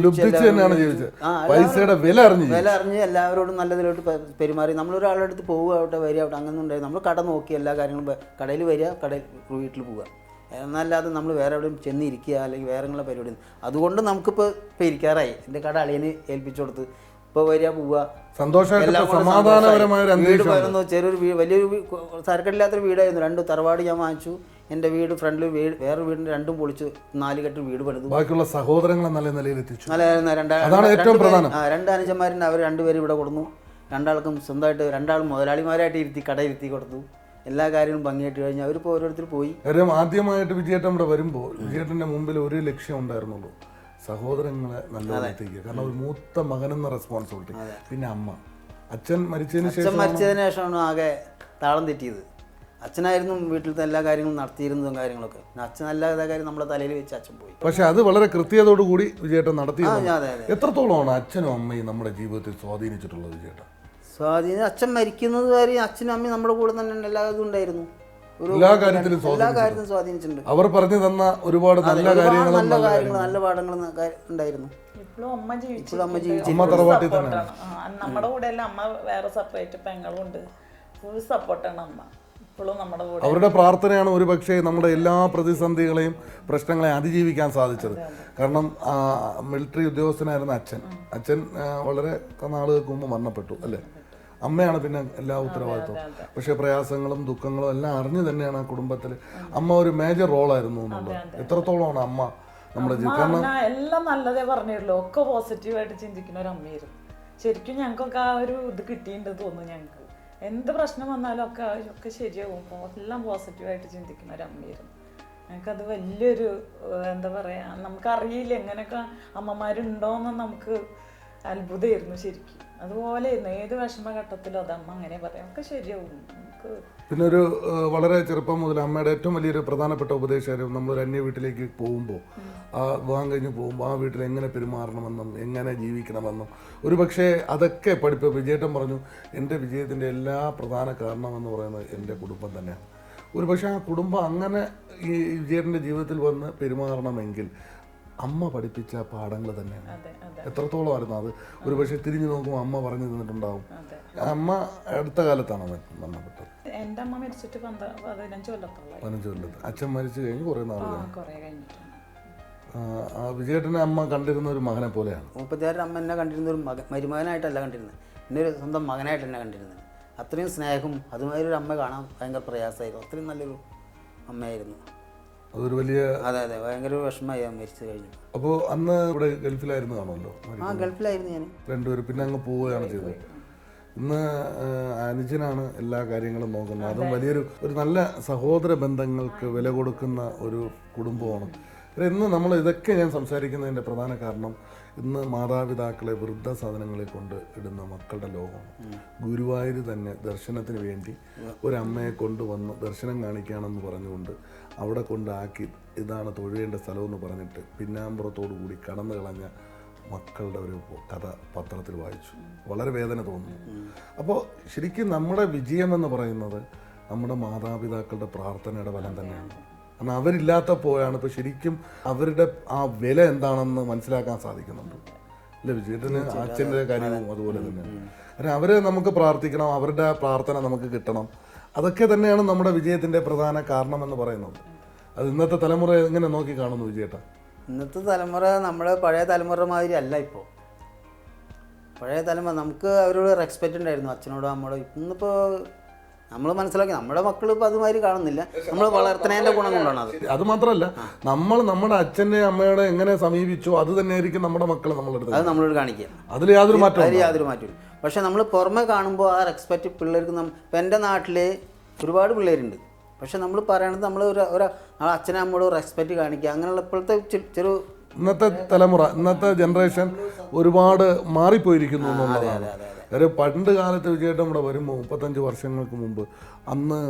[SPEAKER 1] പൈസയുടെ വില
[SPEAKER 2] അറിഞ്ഞ് എല്ലാവരോടും നല്ലതിലോട്ട് പെരുമാറി. നമ്മളൊരാളുടെ അടുത്ത് പോവുകയാവട്ടെ വരികയാവട്ടെ അങ്ങനെ ഉണ്ടായിരുന്നു. നമ്മൾ കട നോക്കി എല്ലാ കാര്യങ്ങളും, കടയിൽ വരിക, കടയിൽ വീട്ടിൽ പോവുക, എന്നല്ലാതെ നമ്മൾ വേറെ എവിടെയും ചെന്നിരിക്കുക അല്ലെങ്കിൽ വേറെ ഉള്ള പരിപാടി. അതുകൊണ്ട് നമുക്കിപ്പോൾ ഇരിക്കാറായി. എൻ്റെ കട അളിയന് ഏൽപ്പിച്ചു കൊടുത്ത് ഇപ്പോൾ വരിക പോവുക, വീട് വരുന്നു. ചെറിയൊരു വലിയൊരു തരക്കടില്ലാത്തൊരു വീടായിരുന്നു. 2 തറവാട് ഞാൻ വാങ്ങിച്ചു. എൻ്റെ വീട് ഫ്രണ്ടിൽ വേറെ വീടിൻ്റെ 2 പൊളിച്ച് 4 കെട്ട് വീട് പണിതു.
[SPEAKER 1] ബാക്കിയുള്ള സഹോദരങ്ങളെ നല്ല നിലയിൽ എത്തിച്ചു.
[SPEAKER 2] രണ്ട് അനുജന്മാരുണ്ട്, അവർ 2 പേരും ഇവിടെ കൊടുന്നു. 2 ആൾക്കും സ്വന്തമായിട്ട് 2 ആളും മുതലാളിമാരായിട്ട് കട ഇരുത്തി കൊടുത്തു. എല്ലാ കാര്യങ്ങളും ഭംഗിയായിട്ട് കഴിഞ്ഞ് അവരിപ്പോൾ ഓരോരുത്തർ പോയി.
[SPEAKER 1] കാര്യം ആദ്യമായിട്ട് വിജയേട്ടൻ ഇവിടെ വരുമ്പോൾ വിജയേട്ടൻ്റെ മുമ്പിൽ ഒരു ലക്ഷ്യം ഉണ്ടായിരുന്നുള്ളൂ, സഹോദരങ്ങളെ നല്ലപോലെ എത്തിക്കുക. കാരണം ഒരു മൂത്ത മകനെന്ന റെസ്പോൺസിബിലിറ്റി. പിന്നെ അമ്മ, അച്ഛൻ മരിച്ചതിന്
[SPEAKER 2] ശേഷമാണ് ആകെ താളം തെറ്റിയത്. അച്ഛനായിരുന്നു വീട്ടിലത്തെ എല്ലാ കാര്യങ്ങളും നടത്തിയിരുന്നതും കാര്യങ്ങളൊക്കെ. അച്ഛൻ എല്ലാ കാര്യം നമ്മളെ തലയിൽ വെച്ച് അച്ഛൻ പോയി.
[SPEAKER 1] പക്ഷെ അത് വളരെ കൃത്യതയോടു കൂടി വിജയേട്ടൻ നടത്തി. എത്രത്തോളമാണ് അച്ഛനും അമ്മയും നമ്മുടെ ജീവിതത്തിൽ സ്വാധീനിച്ചിട്ടുള്ളത് വിജയേട്ടൻ?
[SPEAKER 2] സ്വാധീനം അച്ഛൻ മരിക്കുന്നത് വരെ അച്ഛനും അമ്മയും നമ്മുടെ കൂടെ തന്നെ എല്ലാ ഇതും ഉണ്ടായിരുന്നു.
[SPEAKER 1] എല്ലാ കാര്യത്തിലും
[SPEAKER 2] സ്വാധീനിച്ചിട്ടുണ്ട്.
[SPEAKER 1] അവർ പറഞ്ഞു തന്ന ഒരുപാട് നല്ല കാര്യങ്ങൾ,
[SPEAKER 2] നല്ല പാഠങ്ങൾ ഉണ്ടായിരുന്നു.
[SPEAKER 3] ഇപ്പോഴും അമ്മ ജീവിച്ചു.
[SPEAKER 1] അമ്മ തറവാട്ടിൽ തന്നെ
[SPEAKER 3] നമ്മുടെ കൂടെ അല്ല, അമ്മ വേറെ സെപ്പറേറ്റ് പെങ്ങളും ഉണ്ട്. ഫുൾ സപ്പോർട്ടാണ് അമ്മ ഇപ്പോഴും നമ്മുടെ കൂടെ.
[SPEAKER 1] അവരുടെ പ്രാർത്ഥനയാണ് ഒരു പക്ഷേ നമ്മുടെ എല്ലാ പ്രതിസന്ധികളെയും പ്രശ്നങ്ങളെയും അതിജീവിക്കാൻ സാധിച്ചത്. കാരണം മിലിറ്ററി ഉദ്യോഗസ്ഥനായിരുന്ന അച്ഛൻ വളരെ നാളുകൾക്ക് മുമ്പ് മരണപ്പെട്ടു അല്ലേ. അമ്മയാണ് പിന്നെ എല്ലാ ഉത്തരവാദിത്വവും. പക്ഷേ പ്രയാസങ്ങളും ദുഃഖങ്ങളും എല്ലാം അറിഞ്ഞു തന്നെയാണ് ആ കുടുംബത്തിൽ അമ്മ ഒരു മേജർ റോളായിരുന്നു എന്നുള്ളത്. എത്രത്തോളമാണ് അമ്മ നമ്മുടെ ജീവിതം?
[SPEAKER 3] എല്ലാം നല്ലതേ പറഞ്ഞുള്ളൂ, ഒക്കെ പോസിറ്റീവായിട്ട് ചിന്തിക്കുന്ന ഒരു അമ്മയായിരുന്നു. ശരിക്കും ഞങ്ങൾക്കൊക്കെ ആ ഒരു ഇത് കിട്ടിയിട്ടുണ്ട് തോന്നുന്നു. ഞങ്ങൾക്ക് എന്ത് പ്രശ്നം വന്നാലും ഒക്കെ ശരിയാവും, എല്ലാം പോസിറ്റീവായിട്ട് ചിന്തിക്കുന്ന ഒരു അമ്മയായിരുന്നു. ഞങ്ങൾക്കത് വലിയൊരു എന്താ പറയുക, നമുക്കറിയില്ല എങ്ങനെയൊക്കെ അമ്മമാരുണ്ടോയെന്ന് നമുക്ക് അത്ഭുതമായിരുന്നു ശരിക്കും. അതുപോലെയായിരുന്നു ഏത് വിഷമഘട്ടത്തിലും അത് അമ്മ അങ്ങനെ പറയാം, ഒക്കെ ശരിയാവും.
[SPEAKER 1] പിന്നെ ഒരു വളരെ ചെറുപ്പം മുതൽ അമ്മയുടെ ഏറ്റവും വലിയൊരു പ്രധാനപ്പെട്ട ഉപദേശമായിരുന്നു, നമ്മളൊരു അന്യ വീട്ടിലേക്ക് പോകുമ്പോൾ, ആ വിവാഹം കഴിഞ്ഞ് പോകുമ്പോൾ ആ വീട്ടിൽ എങ്ങനെ പെരുമാറണമെന്നും എങ്ങനെ ജീവിക്കണമെന്നും ഒരു പക്ഷേ അതൊക്കെ വിജയേട്ടൻ പറഞ്ഞു, എൻ്റെ വിജയത്തിൻ്റെ എല്ലാ പ്രധാന കാരണമെന്ന് പറയുന്നത് എൻ്റെ കുടുംബം തന്നെയാണ്. ഒരു പക്ഷേ ആ കുടുംബം അങ്ങനെ ഈ വിജയേട്ടൻ്റെ ജീവിതത്തിൽ വന്ന് പെരുമാറണമെങ്കിൽ അമ്മ പഠിപ്പിച്ച പാഠങ്ങൾ തന്നെയാണ്. എത്രത്തോളം ആയിരുന്നു അത്? ഒരു പക്ഷേ തിരിഞ്ഞു നോക്കുമ്പോൾ അമ്മ പറഞ്ഞു തന്നിട്ടുണ്ടാവും. അമ്മ അടുത്ത കാലത്താണ് മരണപ്പെട്ടത്.
[SPEAKER 3] എൻ്റെ അമ്മ മരിച്ചിട്ട് 15 കൊല്ലത്ത്.
[SPEAKER 1] അച്ഛൻ മരിച്ചു കഴിഞ്ഞ് കുറേ നാൾ വിജയേട്ടനെ അമ്മ കണ്ടിരുന്ന ഒരു മകനെ പോലെയാണ്.
[SPEAKER 2] 36 അമ്മ എന്നെ കണ്ടിരുന്ന ഒരു മരുമകനായിട്ടല്ല കണ്ടിരുന്നത്, എൻ്റെ ഒരു സ്വന്തം മകനായിട്ട് എന്നെ കണ്ടിരുന്നത്. അത്രയും സ്നേഹവും അതുമാതിരി ഒരു അമ്മ കാണാൻ ഭയങ്കര പ്രയാസമായിരുന്നു. അത്രയും നല്ലൊരു അമ്മയായിരുന്നു.
[SPEAKER 1] അതൊരു വലിയ
[SPEAKER 2] അതെ ഭയങ്കര വിഷമമായി മരിച്ചു കഴിഞ്ഞു.
[SPEAKER 1] അപ്പോൾ അന്ന് ഇവിടെ ഗൾഫിലായിരുന്നു കാണുമല്ലോ?
[SPEAKER 2] ഗൾഫിലായിരുന്നു ഞാൻ.
[SPEAKER 1] രണ്ടുപേരും പിന്നെ അങ്ങ് പോവുകയാണ് ചെയ്തത്. ഇന്ന് അനുജനാണ് എല്ലാ കാര്യങ്ങളും നോക്കുന്നത്. അതും ഒരു നല്ല സഹോദര ബന്ധങ്ങൾക്ക് വില കൊടുക്കുന്ന ഒരു കുടുംബമാണ്. ഇന്ന് നമ്മൾ ഇതൊക്കെ ഞാൻ സംസാരിക്കുന്നതിൻ്റെ പ്രധാന കാരണം ഇന്ന് മാതാപിതാക്കളെ വൃദ്ധസാധനങ്ങളിൽ കൊണ്ട് ഇടുന്ന മക്കളുടെ ലോകമാണ്. ഗുരുവായൂർ തന്നെ ദർശനത്തിന് വേണ്ടി ഒരമ്മയെ കൊണ്ടുവന്ന് ദർശനം കാണിക്കുകയാണെന്ന് പറഞ്ഞുകൊണ്ട് അവിടെ കൊണ്ടാക്കി ഇതാണ് തൊഴേണ്ട സ്ഥലമെന്ന് പറഞ്ഞിട്ട് പിന്നാമ്പുറത്തോടു കൂടി കടന്നു കളഞ്ഞ മക്കളുടെ ഒരു കഥ പത്രത്തിൽ വായിച്ചു. വളരെ വേദന തോന്നുന്നു. അപ്പോൾ ശരിക്കും നമ്മുടെ വിജയം എന്ന് പറയുന്നത് നമ്മുടെ മാതാപിതാക്കളുടെ പ്രാർത്ഥനയുടെ ഫലം തന്നെയാണ്. കാരണം അവരില്ലാത്തപ്പോഴാണ് ഇപ്പോൾ ശരിക്കും അവരുടെ ആ വില എന്താണെന്ന് മനസ്സിലാക്കാൻ സാധിക്കുന്നുണ്ട്. അല്ലേ വിജയേട്ടന് അച്ഛൻ്റെ കാര്യവും അതുപോലെ തന്നെയാണ്. കാരണം അവരെ നമുക്ക് പ്രാർത്ഥിക്കണം, അവരുടെ പ്രാർത്ഥന നമുക്ക് കിട്ടണം. അതൊക്കെ തന്നെയാണ് നമ്മുടെ വിജയത്തിൻ്റെ പ്രധാന കാരണം എന്ന് പറയുന്നത്. അത് ഇന്നത്തെ തലമുറ എങ്ങനെ നോക്കി കാണുന്നു വിജയേട്ടാ?
[SPEAKER 2] ഇന്നത്തെ തലമുറ നമ്മുടെ പഴയ തലമുറ മാതിരി അല്ല. ഇപ്പോൾ പഴയ തലമുറ നമുക്ക് അവരോട് റെസ്പെക്റ്റ് ഉണ്ടായിരുന്നു, അച്ഛനോടും അമ്മയോടും. ഇന്നിപ്പോൾ നമ്മൾ മനസ്സിലാക്കി നമ്മുടെ മക്കൾ ഇപ്പോൾ അതുമാതിരി കാണുന്നില്ല. നമ്മൾ വളർത്തുന്നതിൻ്റെ ഗുണം കൊണ്ടാണ് അത്.
[SPEAKER 1] അത് മാത്രമല്ല, നമ്മൾ നമ്മുടെ അച്ഛൻ്റെ അമ്മയോടെ എങ്ങനെ സമീപിച്ചോ അത് തന്നെയായിരിക്കും നമ്മുടെ മക്കൾ നമ്മളെടുത്ത്
[SPEAKER 2] അത് നമ്മളോട് കാണിക്കുക.
[SPEAKER 1] അതിൽ യാതൊരു
[SPEAKER 2] മാറ്റമില്ല. പക്ഷെ നമ്മൾ പുറമെ കാണുമ്പോൾ ആ റെസ്പെക്റ്റ് പിള്ളേർക്ക് ഇപ്പം എൻ്റെ നാട്ടിൽ ഒരുപാട് പിള്ളേരുണ്ട്. പക്ഷെ നമ്മൾ പറയണത് നമ്മൾ ഒരു അച്ഛനും അമ്മയോട് റെസ്പെക്റ്റ് കാണിക്കുക, അങ്ങനെയുള്ള ഇപ്പോഴത്തെ ചെറു
[SPEAKER 1] ഇന്നത്തെ തലമുറ, ഇന്നത്തെ ജനറേഷൻ ഒരുപാട് മാറിപ്പോയിരിക്കുന്നു എന്നുള്ളതാണ്. ഒരു പണ്ട് കാലത്ത് വിജയേട്ടൻ ഇവിടെ വരുമ്പോൾ 35 വർഷങ്ങൾക്ക് മുമ്പ് അന്ന്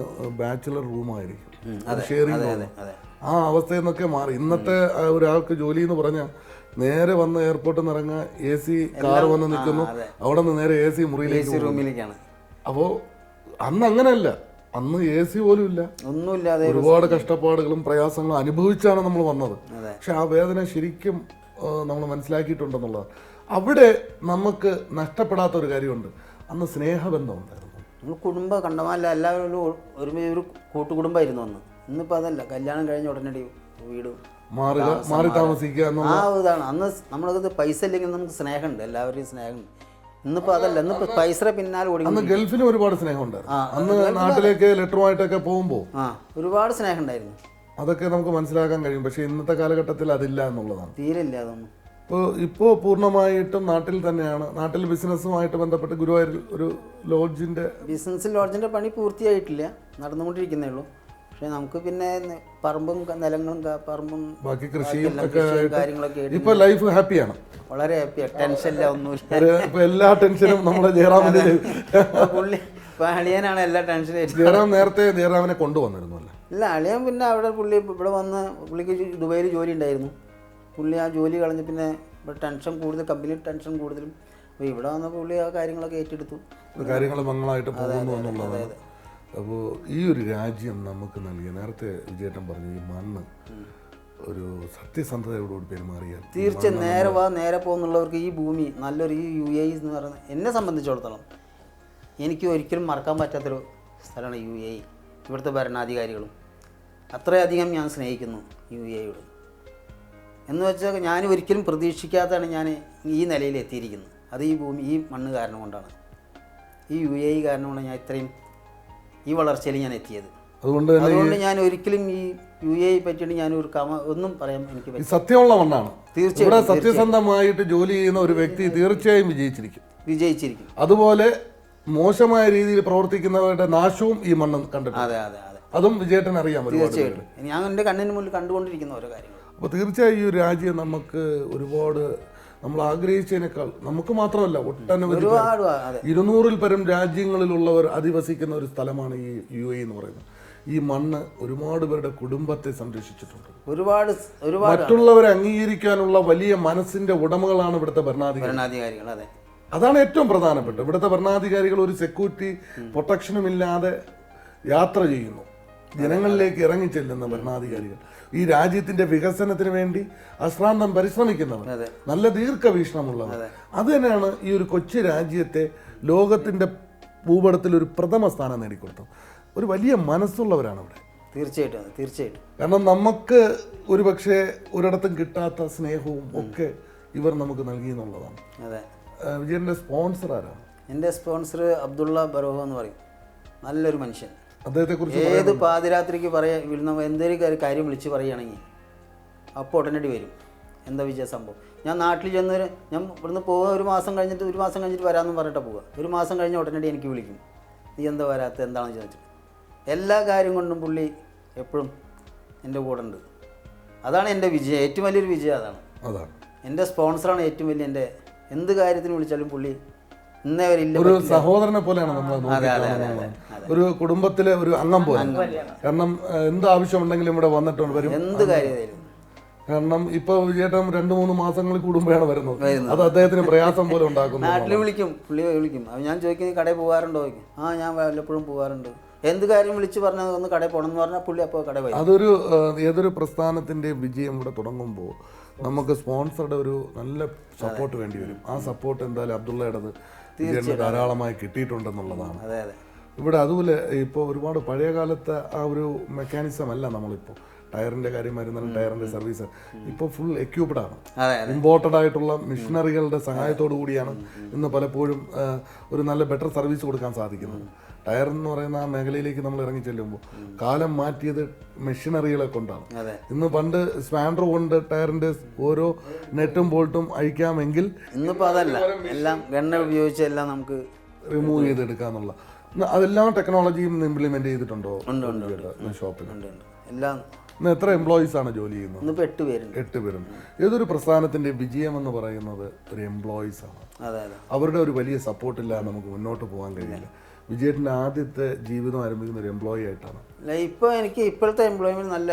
[SPEAKER 1] ബാച്ചിലർ റൂമായിരിക്കും, അത് ഷെയറിംഗ് റൂം. ആ അവസ്ഥയിൽ നിന്നൊക്കെ മാറി. ഇന്നത്തെ ഒരാൾക്ക് ജോലി എന്ന് പറഞ്ഞാൽ നേരെ വന്ന് എയർപോർട്ടിൽ നിന്ന് ഇറങ്ങുക, AC കാർ വന്ന് നിൽക്കുന്നു, അവിടെ നിന്ന് നേരെ AC റൂമിലേക്കാണ്. അപ്പോൾ അന്ന് അങ്ങനെയല്ല, അന്ന് AC പോലും ഇല്ല, ഒന്നുമില്ലാതെ ഒരുപാട് കഷ്ടപ്പാടുകളും പ്രയാസങ്ങളും അനുഭവിച്ചാണ് നമ്മൾ വന്നത്. പക്ഷെ ആ വേദന ശരിക്കും നമ്മൾ മനസ്സിലാക്കിയിട്ടുണ്ടെന്നുള്ളതാണ്. അവിടെ നമുക്ക് നഷ്ടപ്പെടാത്ത ഒരു കാര്യമുണ്ട്, അന്ന് സ്നേഹബന്ധം ഉണ്ടായിരുന്നു.
[SPEAKER 2] നമ്മൾ കുടുംബം കണ്ടമാല്ല, എല്ലാവരും ഒരു കൂട്ടുകുടുംബമായിരുന്നു അന്ന്. ഇന്നിപ്പോൾ അതല്ല, കല്യാണം കഴിഞ്ഞ ഉടനടി വീട്
[SPEAKER 1] മാറി താമസിക്കുക
[SPEAKER 2] ആ ഇതാണ്. അന്ന് നമ്മളത് പൈസ ഇല്ലെങ്കിൽ നമുക്ക് സ്നേഹമുണ്ട്, എല്ലാവരെയും സ്നേഹമുണ്ട്. ഇന്നിപ്പോൾ അതല്ല, ഇന്നിപ്പോൾ പൈസ പിന്നാലെ ഓടി.
[SPEAKER 1] അന്ന് ഗൾഫിന് ഒരുപാട് സ്നേഹമുണ്ടായിരുന്നു. അന്ന് നാട്ടിലേക്ക് ലെറ്ററുമായിട്ടൊക്കെ പോകുമ്പോൾ
[SPEAKER 2] ഒരുപാട് സ്നേഹം ഉണ്ടായിരുന്നു.
[SPEAKER 1] അതൊക്കെ നമുക്ക് മനസ്സിലാക്കാൻ കഴിയും. പക്ഷേ ഇന്നത്തെ കാലഘട്ടത്തിൽ അതില്ല എന്നുള്ളതാണ്.
[SPEAKER 2] തീരില്ല അതൊന്നും.
[SPEAKER 1] ഇപ്പോൾ പൂർണ്ണമായിട്ടും നാട്ടിൽ തന്നെയാണ്. നാട്ടിൽ ബിസിനസ്സുമായിട്ട് ബന്ധപ്പെട്ട് ഗുരുവായൂരിൽ ഒരു
[SPEAKER 2] ലോഡ്ജിൻ്റെ പണി പൂർത്തിയായിട്ടില്ല, നടന്നുകൊണ്ടിരിക്കുന്നേ ഉള്ളൂ. പക്ഷെ നമുക്ക് പിന്നെ പറമ്പും നിലങ്ങളും പറമ്പും
[SPEAKER 1] ബാക്കി കൃഷിയും
[SPEAKER 2] കാര്യങ്ങളൊക്കെ
[SPEAKER 1] ഇപ്പൊ ലൈഫ് ഹാപ്പിയാണ്,
[SPEAKER 2] വളരെ ഹാപ്പിയാണ്. ടെൻഷനില്ല, ഒന്നുമില്ല.
[SPEAKER 1] ഇപ്പൊ എല്ലാ ടെൻഷനും നമ്മുടെ ജയറാമിന്റെ
[SPEAKER 2] പുള്ളി അളിയനാണ് എല്ലാ ടെൻഷനും.
[SPEAKER 1] ജയറാം നേരത്തെ ജയറാമിനെ കൊണ്ടുവന്നിരുന്നല്ലോ.
[SPEAKER 2] ഇല്ല, അളിയൻ പിന്നെ അവിടെ പുള്ളി ഇവിടെ വന്ന് പുള്ളിക്ക് ദുബൈയിൽ ജോലി ഉണ്ടായിരുന്നു. പുള്ളി ആ ജോലി കളഞ്ഞ് പിന്നെ ഇവിടെ ടെൻഷൻ കൂടുതൽ, കമ്പനിയിൽ ടെൻഷൻ കൂടുതലും. അപ്പോൾ ഇവിടെ വന്ന പുള്ളി ആ കാര്യങ്ങളൊക്കെ ഏറ്റെടുത്തു,
[SPEAKER 1] കാര്യങ്ങൾ മംഗളമായിട്ട് പോകുന്നു എന്നുള്ളതാണ്. അപ്പോൾ ഈ ഒരു രാജ്യം നമുക്ക് നൽകിയ, നേരത്തെ വിജയേട്ടൻ പറഞ്ഞു, ഈ മണ്ണ് ഒരു സത്യസന്ധതയോടുകൂടി പെരുമാറിയാൽ
[SPEAKER 2] തീർച്ചയായും നേരെ പോകുന്നുള്ളവർക്ക് ഈ ഭൂമി നല്ലൊരു ഈ UAE എന്ന് പറയുന്നത് എന്നെ സംബന്ധിച്ചിടത്തോളം എനിക്ക് ഒരിക്കലും മറക്കാൻ പറ്റാത്തൊരു സ്ഥലമാണ് UAE. ഇവിടുത്തെ ഭരണാധികാരികളും അത്രയധികം ഞാൻ സ്നേഹിക്കുന്നു UAEയോട്. എന്ന് വെച്ചാൽ ഞാൻ ഒരിക്കലും പ്രതീക്ഷിക്കാത്തതാണ് ഞാൻ ഈ നിലയിൽ എത്തിയിരിക്കുന്നത്. അത് ഈ ഭൂമി, ഈ മണ്ണ് കാരണം കൊണ്ടാണ്, ഈ UAE കാരണം കൊണ്ടാണ് ഞാൻ ഇത്രയും ഈ വളർച്ചയിൽ ഞാൻ എത്തിയത്. അതുകൊണ്ട് ഞാൻ ഒരിക്കലും ഈ UAE പറ്റിയിട്ട് ഞാൻ ഒന്നും പറയാൻ എനിക്ക് പറ്റില്ല.
[SPEAKER 1] സത്യമുള്ള മണ്ണാണ് തീർച്ചയായും. സത്യസന്ധമായിട്ട് ജോലി ചെയ്യുന്ന ഒരു വ്യക്തി തീർച്ചയായും വിജയിച്ചിരിക്കും. അതുപോലെ മോശമായ രീതിയിൽ പ്രവർത്തിക്കുന്നവരുടെ നാശവും ഈ മണ്ണ് കണ്ടിട്ടുണ്ട്.
[SPEAKER 2] അതെ,
[SPEAKER 1] അതും വിജയേട്ടൻ അറിയാം.
[SPEAKER 2] തീർച്ചയായിട്ടും ഞാൻ എൻ്റെ കണ്ണിന് മുന്നിൽ കണ്ടുകൊണ്ടിരിക്കുന്ന ഓരോ കാര്യങ്ങൾ.
[SPEAKER 1] അപ്പോൾ തീർച്ചയായും ഈ ഒരു രാജ്യം നമുക്ക് ഒരുപാട് നമ്മൾ ആഗ്രഹിച്ചതിനേക്കാൾ, നമുക്ക് മാത്രമല്ല ഒട്ടനവധി 200-ൽ പരം രാജ്യങ്ങളിലുള്ളവർ അധിവസിക്കുന്ന ഒരു സ്ഥലമാണ് ഈ UAE എന്ന് പറയുന്നത്. ഈ മണ്ണ് ഒരുപാട് പേരുടെ കുടുംബത്തെ സംരക്ഷിച്ചിട്ടുണ്ട്. ഒരുപാട് മറ്റുള്ളവരെ അംഗീകരിക്കാനുള്ള വലിയ മനസ്സിന്റെ ഉടമകളാണ് ഇവിടുത്തെ ഭരണാധികാരികൾ. അതാണ് ഏറ്റവും പ്രധാനപ്പെട്ട. ഇവിടുത്തെ ഭരണാധികാരികൾ ഒരു സെക്യൂരിറ്റി പ്രൊട്ടക്ഷനും ഇല്ലാതെ യാത്ര ചെയ്യുന്നു, ജനങ്ങളിലേക്ക് ഇറങ്ങിച്ചെല്ലുന്ന ഭരണാധികാരികൾ, ഈ രാജ്യത്തിന്റെ വികസനത്തിന് വേണ്ടി അശ്രാന്തം പരിശ്രമിക്കുന്നവർ, നല്ല ദീർഘവീക്ഷണമുള്ളവർ. അത് തന്നെയാണ് ഈ ഒരു കൊച്ചു രാജ്യത്തെ ലോകത്തിന്റെ ഭൂപടത്തിൽ ഒരു പ്രഥമ സ്ഥാനം നേടിക്കൊടുത്തത്. ഒരു വലിയ മനസ്സുള്ളവരാണ് ഇവിടെ.
[SPEAKER 2] തീർച്ചയായിട്ടും.
[SPEAKER 1] കാരണം നമുക്ക് ഒരു പക്ഷേ ഒരിടത്തും കിട്ടാത്ത സ്നേഹവും ഒക്കെ ഇവർ നമുക്ക് നൽകി എന്നുള്ളതാണ്. വിജയന്റെ സ്പോൺസർ ആരാണ്?
[SPEAKER 2] എൻ്റെ സ്പോൺസർ അബ്ദുള്ള ബറോഹ എന്ന് പറയും, നല്ലൊരു മനുഷ്യൻ.
[SPEAKER 1] അദ്ദേഹത്തെക്കുറിച്ച്
[SPEAKER 2] ഏത് പാതിരാത്രിക്ക് എന്തൊരു കാര്യം വിളിച്ച് പറയുകയാണെങ്കിൽ അപ്പോൾ ഉടനടി വരും. എന്താ വിജയ സംഭവം? ഞാൻ നാട്ടിൽ ചെന്നൊരു ഞാൻ ഇവിടുന്ന് പോകുക ഒരു മാസം കഴിഞ്ഞിട്ട് വരാമെന്ന് പറഞ്ഞിട്ടാണ് പോവുക. ഒരു മാസം കഴിഞ്ഞ ഉടനടി എനിക്ക് വിളിക്കും, നീ എന്താ വരാത്ത എന്താണെന്ന് ചോദിച്ചിട്ട്. എല്ലാ കാര്യം കൊണ്ടും പുള്ളി എപ്പോഴും എൻ്റെ കൂടെ ഉണ്ട്. അതാണ് എൻ്റെ വിജയം, ഏറ്റവും വലിയൊരു വിജയം അതാണ്. എൻ്റെ സ്പോൺസറാണ് ഏറ്റവും വലിയ എൻ്റെ എന്ത് കാര്യത്തിന് വിളിച്ചാലും പുള്ളി ഇന്നേ വരെ ഇല്ല.
[SPEAKER 1] ഒരു സഹോദരനെ പോലെയാണ് നമ്മൾ, ഒരു കുടുംബത്തിലെ ഒരു അംഗം പോലെ. കാരണം എന്ത് ആവശ്യമുണ്ടെങ്കിലും ഇവിടെ വന്നിട്ടുണ്ട് വരും,
[SPEAKER 2] എന്ത് കാര്യമായാലും.
[SPEAKER 1] കാരണം ഇപ്പൊ വിജയേട്ടൻ 2-3 മാസങ്ങളിൽ കൂടുമ്പോഴാണ് വരുന്നത്. അത് അദ്ദേഹത്തിന് പ്രയാസം പോലെ ഉണ്ടാക്കുന്നു.
[SPEAKER 2] നാട്ടിൽ വിളിക്കും, പുള്ളി വിളിക്കും. അത് ഞാൻ ചോദിക്കുന്നത് കടയിൽ പോകാറുണ്ടോ ചോദിക്കും. ഞാൻ വല്ലപ്പോഴും പോകാറുണ്ട്. എന്ത് കാര്യം വിളിച്ച് പറഞ്ഞാൽ ഒന്ന് കടയിൽ പോകണം എന്ന് പറഞ്ഞാൽ പുള്ളി അപ്പോൾ കടയിൽ പോയി.
[SPEAKER 1] അതൊരു ഏതൊരു പ്രസ്ഥാനത്തിന്റെ വിജയം ഇവിടെ തുടങ്ങുമ്പോൾ നമുക്ക് സ്പോൺസറുടെ ഒരു നല്ല സപ്പോർട്ട് വേണ്ടി വരും. ആ സപ്പോർട്ട് എന്തായാലും അബ്ദുള്ളയുടേത് ധാരാളമായി കിട്ടിയിട്ടുണ്ടെന്നുള്ളതാണ്.
[SPEAKER 2] അതെ അതെ.
[SPEAKER 1] ഇവിടെ അതുപോലെ ഇപ്പോൾ ഒരുപാട് പഴയ കാലത്തെ ആ ഒരു മെക്കാനിസം അല്ല നമ്മളിപ്പോൾ. ടയറിന്റെ കാര്യമായിരുന്നാലും ടയറിന്റെ സർവീസ് ഇപ്പോൾ ഫുൾ എക്യൂപ്ഡ് ആണ്. ഇമ്പോർട്ടഡ് ആയിട്ടുള്ള മിഷനറികളുടെ സഹായത്തോടു കൂടിയാണ് ഇന്ന് പലപ്പോഴും ഒരു നല്ല ബെറ്റർ സർവീസ് കൊടുക്കാൻ സാധിക്കുന്നത്. ടയർ എന്ന് പറയുന്ന ആ മേഖലയിലേക്ക് നമ്മൾ ഇറങ്ങി ചെല്ലുമ്പോൾ കാലം മാറ്റിയത് മെഷീനറികളെ കൊണ്ടാണ്. ഇന്ന് പണ്ട് സ്പാൻഡർ കൊണ്ട് ടയറിന്റെ ഓരോ നെറ്റും ബോൾട്ടും അഴിക്കാമെങ്കിൽ
[SPEAKER 2] ഇന്നിപ്പോൾ അതല്ല, എല്ലാം ഗണ്ണ ഉപയോഗിച്ച് എല്ലാം നമുക്ക്
[SPEAKER 1] റിമൂവ് ചെയ്തെടുക്കാന്നുള്ള അതെല്ലാം ടെക്നോളജിയും ഇംപ്ലിമെന്റ് ചെയ്തിട്ടുണ്ടോ ഷോപ്പിൽ?
[SPEAKER 2] എല്ലാം.
[SPEAKER 1] ഇന്ന് എത്ര എംപ്ലോയീസ് ആണ് ജോലി ചെയ്യുന്നത്?
[SPEAKER 2] ഇന്നിപ്പോൾ 8 പേരുണ്ട്.
[SPEAKER 1] 8 പേരുണ്ട്. ഏതൊരു പ്രസ്ഥാനത്തിന്റെ വിജയം എന്ന് പറയുന്നത് ഒരു എംപ്ലോയീസ് ആണ്. അവരുടെ ഒരു വലിയ സപ്പോർട്ട് ഇല്ലാതെ നമുക്ക് മുന്നോട്ട് പോകാൻ കഴിയില്ല. വിജയേട്ടൻ്റെ ആദ്യത്തെ ജീവിതം ആരംഭിക്കുന്ന ഒരു എംപ്ലോയി ആയിട്ടാണ്.
[SPEAKER 2] ഇപ്പോൾ എനിക്ക് ഇപ്പോഴത്തെ എംപ്ലോയ്മെന്റ് നല്ല,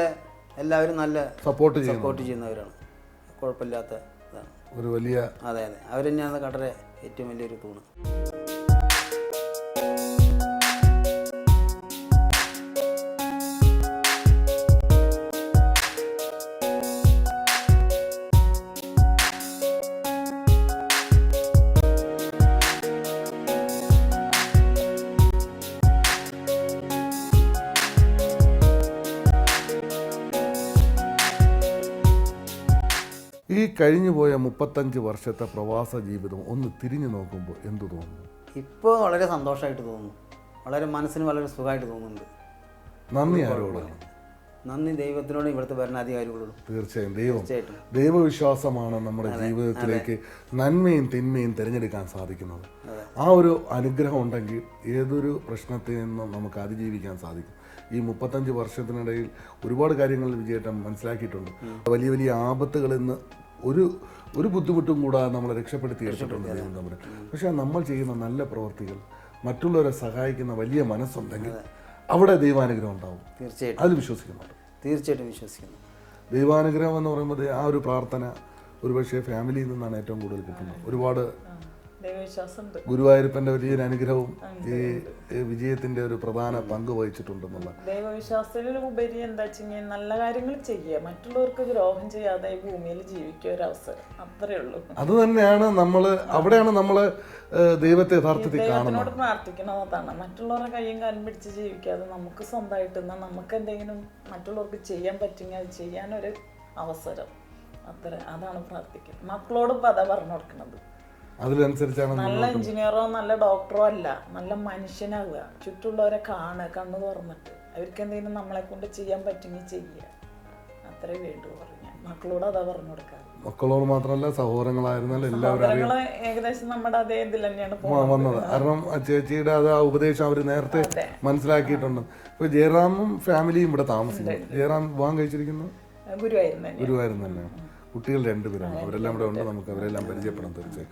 [SPEAKER 2] എല്ലാവരും നല്ല സപ്പോർട്ട് ചെയ്യുന്നവരാണ്. കുഴപ്പമില്ലാത്ത ഇതാണ്
[SPEAKER 1] ഒരു വലിയ.
[SPEAKER 2] അതെ അതെ, അവർ തന്നെയാണ് കടയുടെ ഏറ്റവും വലിയൊരു തൂണ്.
[SPEAKER 1] ഈ കഴിഞ്ഞുപോയ 35 വർഷത്തെ പ്രവാസ ജീവിതം ഒന്ന് തിരിഞ്ഞു നോക്കുമ്പോൾ എന്തു തോന്നുന്നു?
[SPEAKER 2] ഇപ്പോൾ വളരെ സന്തോഷമായിട്ട് തോന്നുന്നു, വളരെ മനസ്സിന് വളരെ സുഖമായിട്ട് തോന്നുന്നുണ്ട്.
[SPEAKER 1] നന്ദി ആരോടാണ്?
[SPEAKER 2] നന്ദി ദൈവത്തിനോടും ഇവിടുത്തെ ഭരണാധികാരികളോടും.
[SPEAKER 1] തീർച്ചയായും ദൈവവിശ്വാസമാണ് നമ്മുടെ ജീവിതത്തിലേക്ക് നന്മയും തിന്മയും തിരഞ്ഞെടുക്കാൻ സാധിക്കുന്നത്. ആ ഒരു അനുഗ്രഹം ഉണ്ടെങ്കിൽ ഏതൊരു പ്രശ്നത്തിൽ നിന്നും നമുക്ക് അതിജീവിക്കാൻ സാധിക്കും. ഈ 35 വർഷത്തിനിടയിൽ ഒരുപാട് കാര്യങ്ങൾ വിജയേട്ടൻ മനസ്സിലാക്കിയിട്ടുണ്ട്. വലിയ വലിയ ആപത്തുകളിൽ നിന്ന് ഒരു ബുദ്ധിമുട്ടും കൂടാതെ നമ്മളെ രക്ഷപ്പെടുത്തി എടുത്തിട്ടുണ്ട് ദൈവം തമ്പുരാൻ. പക്ഷേ നമ്മൾ ചെയ്യുന്ന നല്ല പ്രവൃത്തികൾ മറ്റുള്ളവരെ സഹായിക്കുന്ന വലിയ മനസ്സുണ്ടെങ്കിൽ അവിടെ ദൈവാനുഗ്രഹം ഉണ്ടാവും.
[SPEAKER 2] തീർച്ചയായിട്ടും
[SPEAKER 1] അതിൽ വിശ്വസിക്കുന്നുണ്ട്.
[SPEAKER 2] തീർച്ചയായിട്ടും വിശ്വസിക്കുന്നു.
[SPEAKER 1] ദൈവാനുഗ്രഹം എന്ന് പറയുമ്പോൾ ആ ഒരു പ്രാർത്ഥന ഒരുപക്ഷെ ഫാമിലിയിൽ നിന്നാണ് ഏറ്റവും കൂടുതൽ കിട്ടുന്നത്. ഒരുപാട് ഗുരുവായൂരപ്പന്റെ വലിയൊരു അനുഗ്രഹവും ഈ വിജയത്തിന്റെ ഒരു പ്രധാന പങ്ക് വഹിച്ചിട്ടുണ്ടെന്നുള്ള
[SPEAKER 3] ദൈവവിശ്വാസത്തിലുപരി എന്താ വെച്ചാൽ നല്ല കാര്യങ്ങൾ ചെയ്യുക, മറ്റുള്ളവർക്ക് ദ്രോഹം ചെയ്യാതെ ഈ ഭൂമിയിൽ ജീവിക്കുക ഒരു അവസരം, അത്രേ ഉള്ളൂ.
[SPEAKER 1] അത് തന്നെയാണ് അവിടെയാണ് നമ്മള് ദൈവത്തെ യഥാർത്ഥത്തിൽ
[SPEAKER 3] ദൈവത്തിനോട് പ്രാർത്ഥിക്കണം. അതാണ് മറ്റുള്ളവരുടെ കയ്യും കാലും പിടിച്ച് ജീവിക്കാതെ നമുക്ക് സ്വന്തമായിട്ട് നമുക്ക് എന്തെങ്കിലും മറ്റുള്ളവർക്ക് ചെയ്യാൻ പറ്റുമെങ്കിൽ അത് ചെയ്യാനൊരു അവസരം, അതാണ് പ്രാർത്ഥിക്കുന്നത്. മക്കളോടും അതാ പറഞ്ഞു കൊടുക്കുന്നത്.
[SPEAKER 1] അതിനനുസരിച്ചാണ്
[SPEAKER 3] നല്ല എഞ്ചിനീയറോ നല്ല ഡോക്ടറോ അല്ല, നല്ല മനുഷ്യനാവുക, ചുറ്റുള്ളവരെ കണ്ണു തുറന്നിട്ട് അവർക്ക് എന്തെങ്കിലും നമ്മളെ കൊണ്ട് ചെയ്യാൻ പറ്റുമെങ്കിൽ ചെയ്യുക, അത്രേ വേണ്ടു പറഞ്ഞു. മക്കളോട് അതാ പറഞ്ഞു കൊടുക്കുക.
[SPEAKER 1] മക്കളോട് മാത്രമല്ല സഹോദരങ്ങളായിരുന്നാലും എല്ലാവരും
[SPEAKER 3] ഏകദേശം നമ്മുടെ അതേ ഇതിൽ തന്നെയാണ്
[SPEAKER 1] വന്നത്. കാരണം ചേച്ചിയുടെ അത് ആ ഉപദേശം അവർ നേരത്തെ മനസ്സിലാക്കിയിട്ടുണ്ട്. ഇപ്പൊ ജയറാമും ഫാമിലിയും ഇവിടെ താമസിക്കുന്നു. ജയറാം വിവാഹം കഴിച്ചിരിക്കുന്നു ഗുരുവായൂർ തന്നെ. കുട്ടികൾ 2 പേരാണ്. അവരെല്ലാം ഇവിടെ ഉണ്ട്. നമുക്ക് അവരെല്ലാം പരിചയപ്പെടാം തീർച്ചയായും.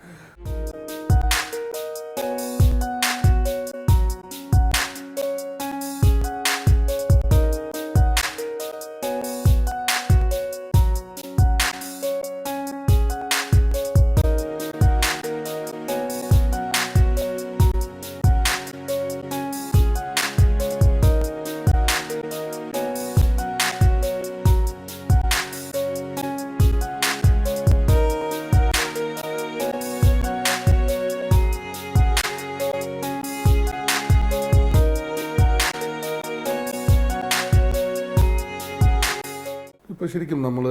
[SPEAKER 1] ഇപ്പോൾ ശരിക്കും നമ്മൾ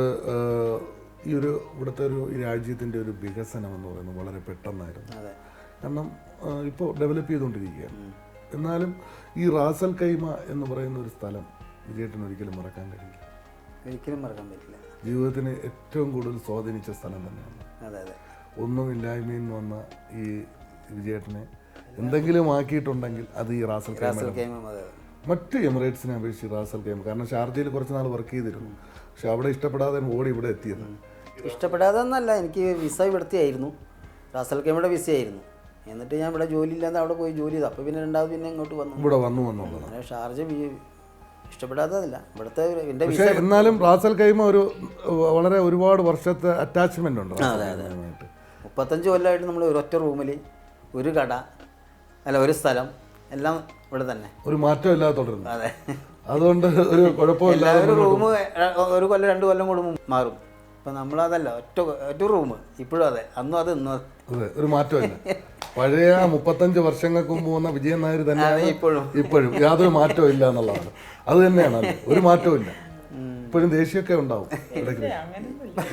[SPEAKER 1] ഇവിടുത്തെ ഈ രാജ്യത്തിൻ്റെ ഒരു വികസനം എന്ന് പറയുന്നത് വളരെ പെട്ടെന്നായിരുന്നു. കാരണം ഇപ്പോൾ ഡെവലപ്പ് ചെയ്തുകൊണ്ടിരിക്കുകയാണ്. എന്നാലും ഈ റാസൽ കൈമ എന്ന് പറയുന്ന ഒരു സ്ഥലം വിജയേട്ടന് ഒരിക്കലും മറക്കാൻ കഴിയില്ല.
[SPEAKER 2] ഒരിക്കലും മറക്കാൻ പറ്റില്ല.
[SPEAKER 1] ജീവിതത്തിന് ഏറ്റവും കൂടുതൽ സ്വാധീനിച്ച സ്ഥലം തന്നെയാണ്.
[SPEAKER 2] അതെ അതെ.
[SPEAKER 1] ഒന്നുമില്ലായ്മയിൽ നിന്ന് വന്ന ഈ വിജയേട്ടനെ എന്തെങ്കിലും ആക്കിയിട്ടുണ്ടെങ്കിൽ അത് ഈ റാസൽ ഖൈമ.
[SPEAKER 2] അതെ.
[SPEAKER 1] മറ്റ് എമിറേറ്റ്സിനെ അപേക്ഷിച്ച് റാസൽ ഖൈമ, കാരണം ഷാർജയിൽ കുറച്ച് നാൾ വർക്ക് ചെയ്തിരുന്നു, പക്ഷെ അവിടെ ഇഷ്ടപ്പെടാതെ ഓടി ഇവിടെ എത്തിയത്.
[SPEAKER 2] ഇഷ്ടപ്പെടാതെ ഒന്നല്ല, എനിക്ക് വിസ ഇവിടുത്തെ ആയിരുന്നു, റാസൽ ഖൈമയുടെ വിസ ആയിരുന്നു. എന്നിട്ട് ഞാൻ ഇവിടെ ജോലി ഇല്ലാതെ അവിടെ പോയി ജോലി ചെയ്തു. അപ്പോൾ പിന്നെ രണ്ടാമത് പിന്നെ ഇങ്ങോട്ട് വന്നു.
[SPEAKER 1] ഇവിടെ വന്നുള്ളത്
[SPEAKER 2] അങ്ങനെ ഷാർജ ഇഷ്ടപ്പെടാത്തതല്ല ഇവിടുത്തെ എൻ്റെ
[SPEAKER 1] പക്ഷേ എന്നാലും റാസൽ ഖൈമ വളരെ ഒരുപാട് വർഷത്തെ അറ്റാച്ച്മെന്റ് ഉണ്ട്.
[SPEAKER 2] 35 കൊല്ലമായിട്ട് നമ്മൾ ഒരൊറ്റ റൂമിൽ ഒരു കട അല്ല ഒരു സ്ഥലം എല്ലാം ഇവിടെ തന്നെ,
[SPEAKER 1] ഒരു മാറ്റം ഇല്ലാതെ തുടരുന്നു.
[SPEAKER 2] അതെ.
[SPEAKER 1] അതുകൊണ്ട് ഒരു കുഴപ്പമില്ലാതെ
[SPEAKER 2] ഒരു റൂം 1 കൊല്ലം 2 കൊല്ലം കൂടുമ്പോൾ മാറും. ഇപ്പം നമ്മളതല്ല, ഒറ്റ റൂം ഇപ്പോഴും അതെ, അന്നും അത് ഇന്നും
[SPEAKER 1] അതെ, ഒരു മാറ്റമില്ല. പഴയ 35 വർഷങ്ങൾക്ക് മുമ്പ് വന്ന വിജയൻ നായർ തന്നെയാണ് ഇപ്പോഴും യാതൊരു മാറ്റവും ഇല്ല എന്നുള്ളതാണ്. അത് തന്നെയാണ്, അത് ഒരു മാറ്റവും ഇല്ല. ഇപ്പോഴും ദേഷ്യമൊക്കെ ഉണ്ടാവും ഇടയ്ക്ക്,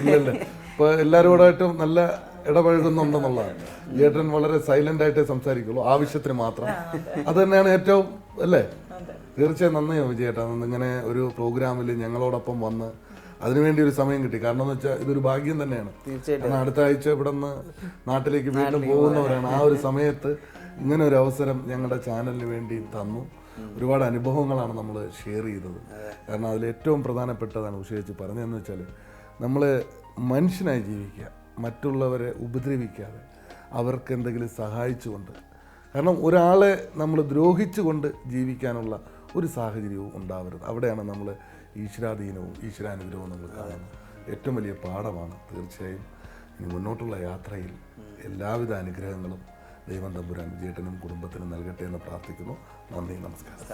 [SPEAKER 1] ഇല്ലല്ലേ? ഇപ്പൊ എല്ലാവരോടായിട്ടും നല്ല ഇടപഴകുന്നുണ്ടെന്നുള്ളതാണ്. ചേട്ടൻ വളരെ സൈലന്റ് ആയിട്ടേ സംസാരിക്കുള്ളൂ, ആവശ്യത്തിന് മാത്രം. അത് തന്നെയാണ് ഏറ്റവും, അല്ലേ? തീർച്ചയായും നന്ദി വിജയേട്ടാ, ഇങ്ങനെ ഒരു പ്രോഗ്രാമിൽ ഞങ്ങളോടൊപ്പം വന്ന് അതിനുവേണ്ടി ഒരു സമയം കിട്ടി. കാരണം എന്ന് വെച്ചാൽ ഇതൊരു ഭാഗ്യം തന്നെയാണ്. കാരണം അടുത്ത ആഴ്ച ഇവിടെ നിന്ന് നാട്ടിലേക്ക് വീണ്ടും പോകുന്നവരാണ്. ആ ഒരു സമയത്ത് ഇങ്ങനെ ഒരു അവസരം ഞങ്ങളുടെ ചാനലിന് വേണ്ടി തന്നു. ഒരുപാട് അനുഭവങ്ങളാണ് നമ്മൾ ഷെയർ ചെയ്തത്. കാരണം അതിൽ ഏറ്റവും പ്രധാനപ്പെട്ടതാണ് ഉഷേച്ചി പറഞ്ഞതെന്ന് വെച്ചാൽ നമ്മൾ മനുഷ്യനായി ജീവിക്കുക, മറ്റുള്ളവരെ ഉപദ്രവിക്കാതെ അവർക്ക് എന്തെങ്കിലും സഹായിച്ചുകൊണ്ട്. കാരണം ഒരാളെ നമ്മൾ ദ്രോഹിച്ചുകൊണ്ട് ജീവിക്കാനുള്ള ഒരു സാഹചര്യവും ഉണ്ടാവരുത്. അവിടെയാണ് നമ്മൾ ഈശ്വരാധീനവും ഈശ്വരാനുഗ്രഹവും നമ്മൾ കാണുന്നത്. ഏറ്റവും വലിയ പാഠമാണ്. തീർച്ചയായും ഇനി മുന്നോട്ടുള്ള യാത്രയിൽ എല്ലാവിധ അനുഗ്രഹങ്ങളും ദൈവം തമ്പുരാൻ വിജയേട്ടനും കുടുംബത്തിനും നൽകട്ടെ എന്ന് പ്രാർത്ഥിക്കുന്നു. നന്ദി, നമസ്കാരം.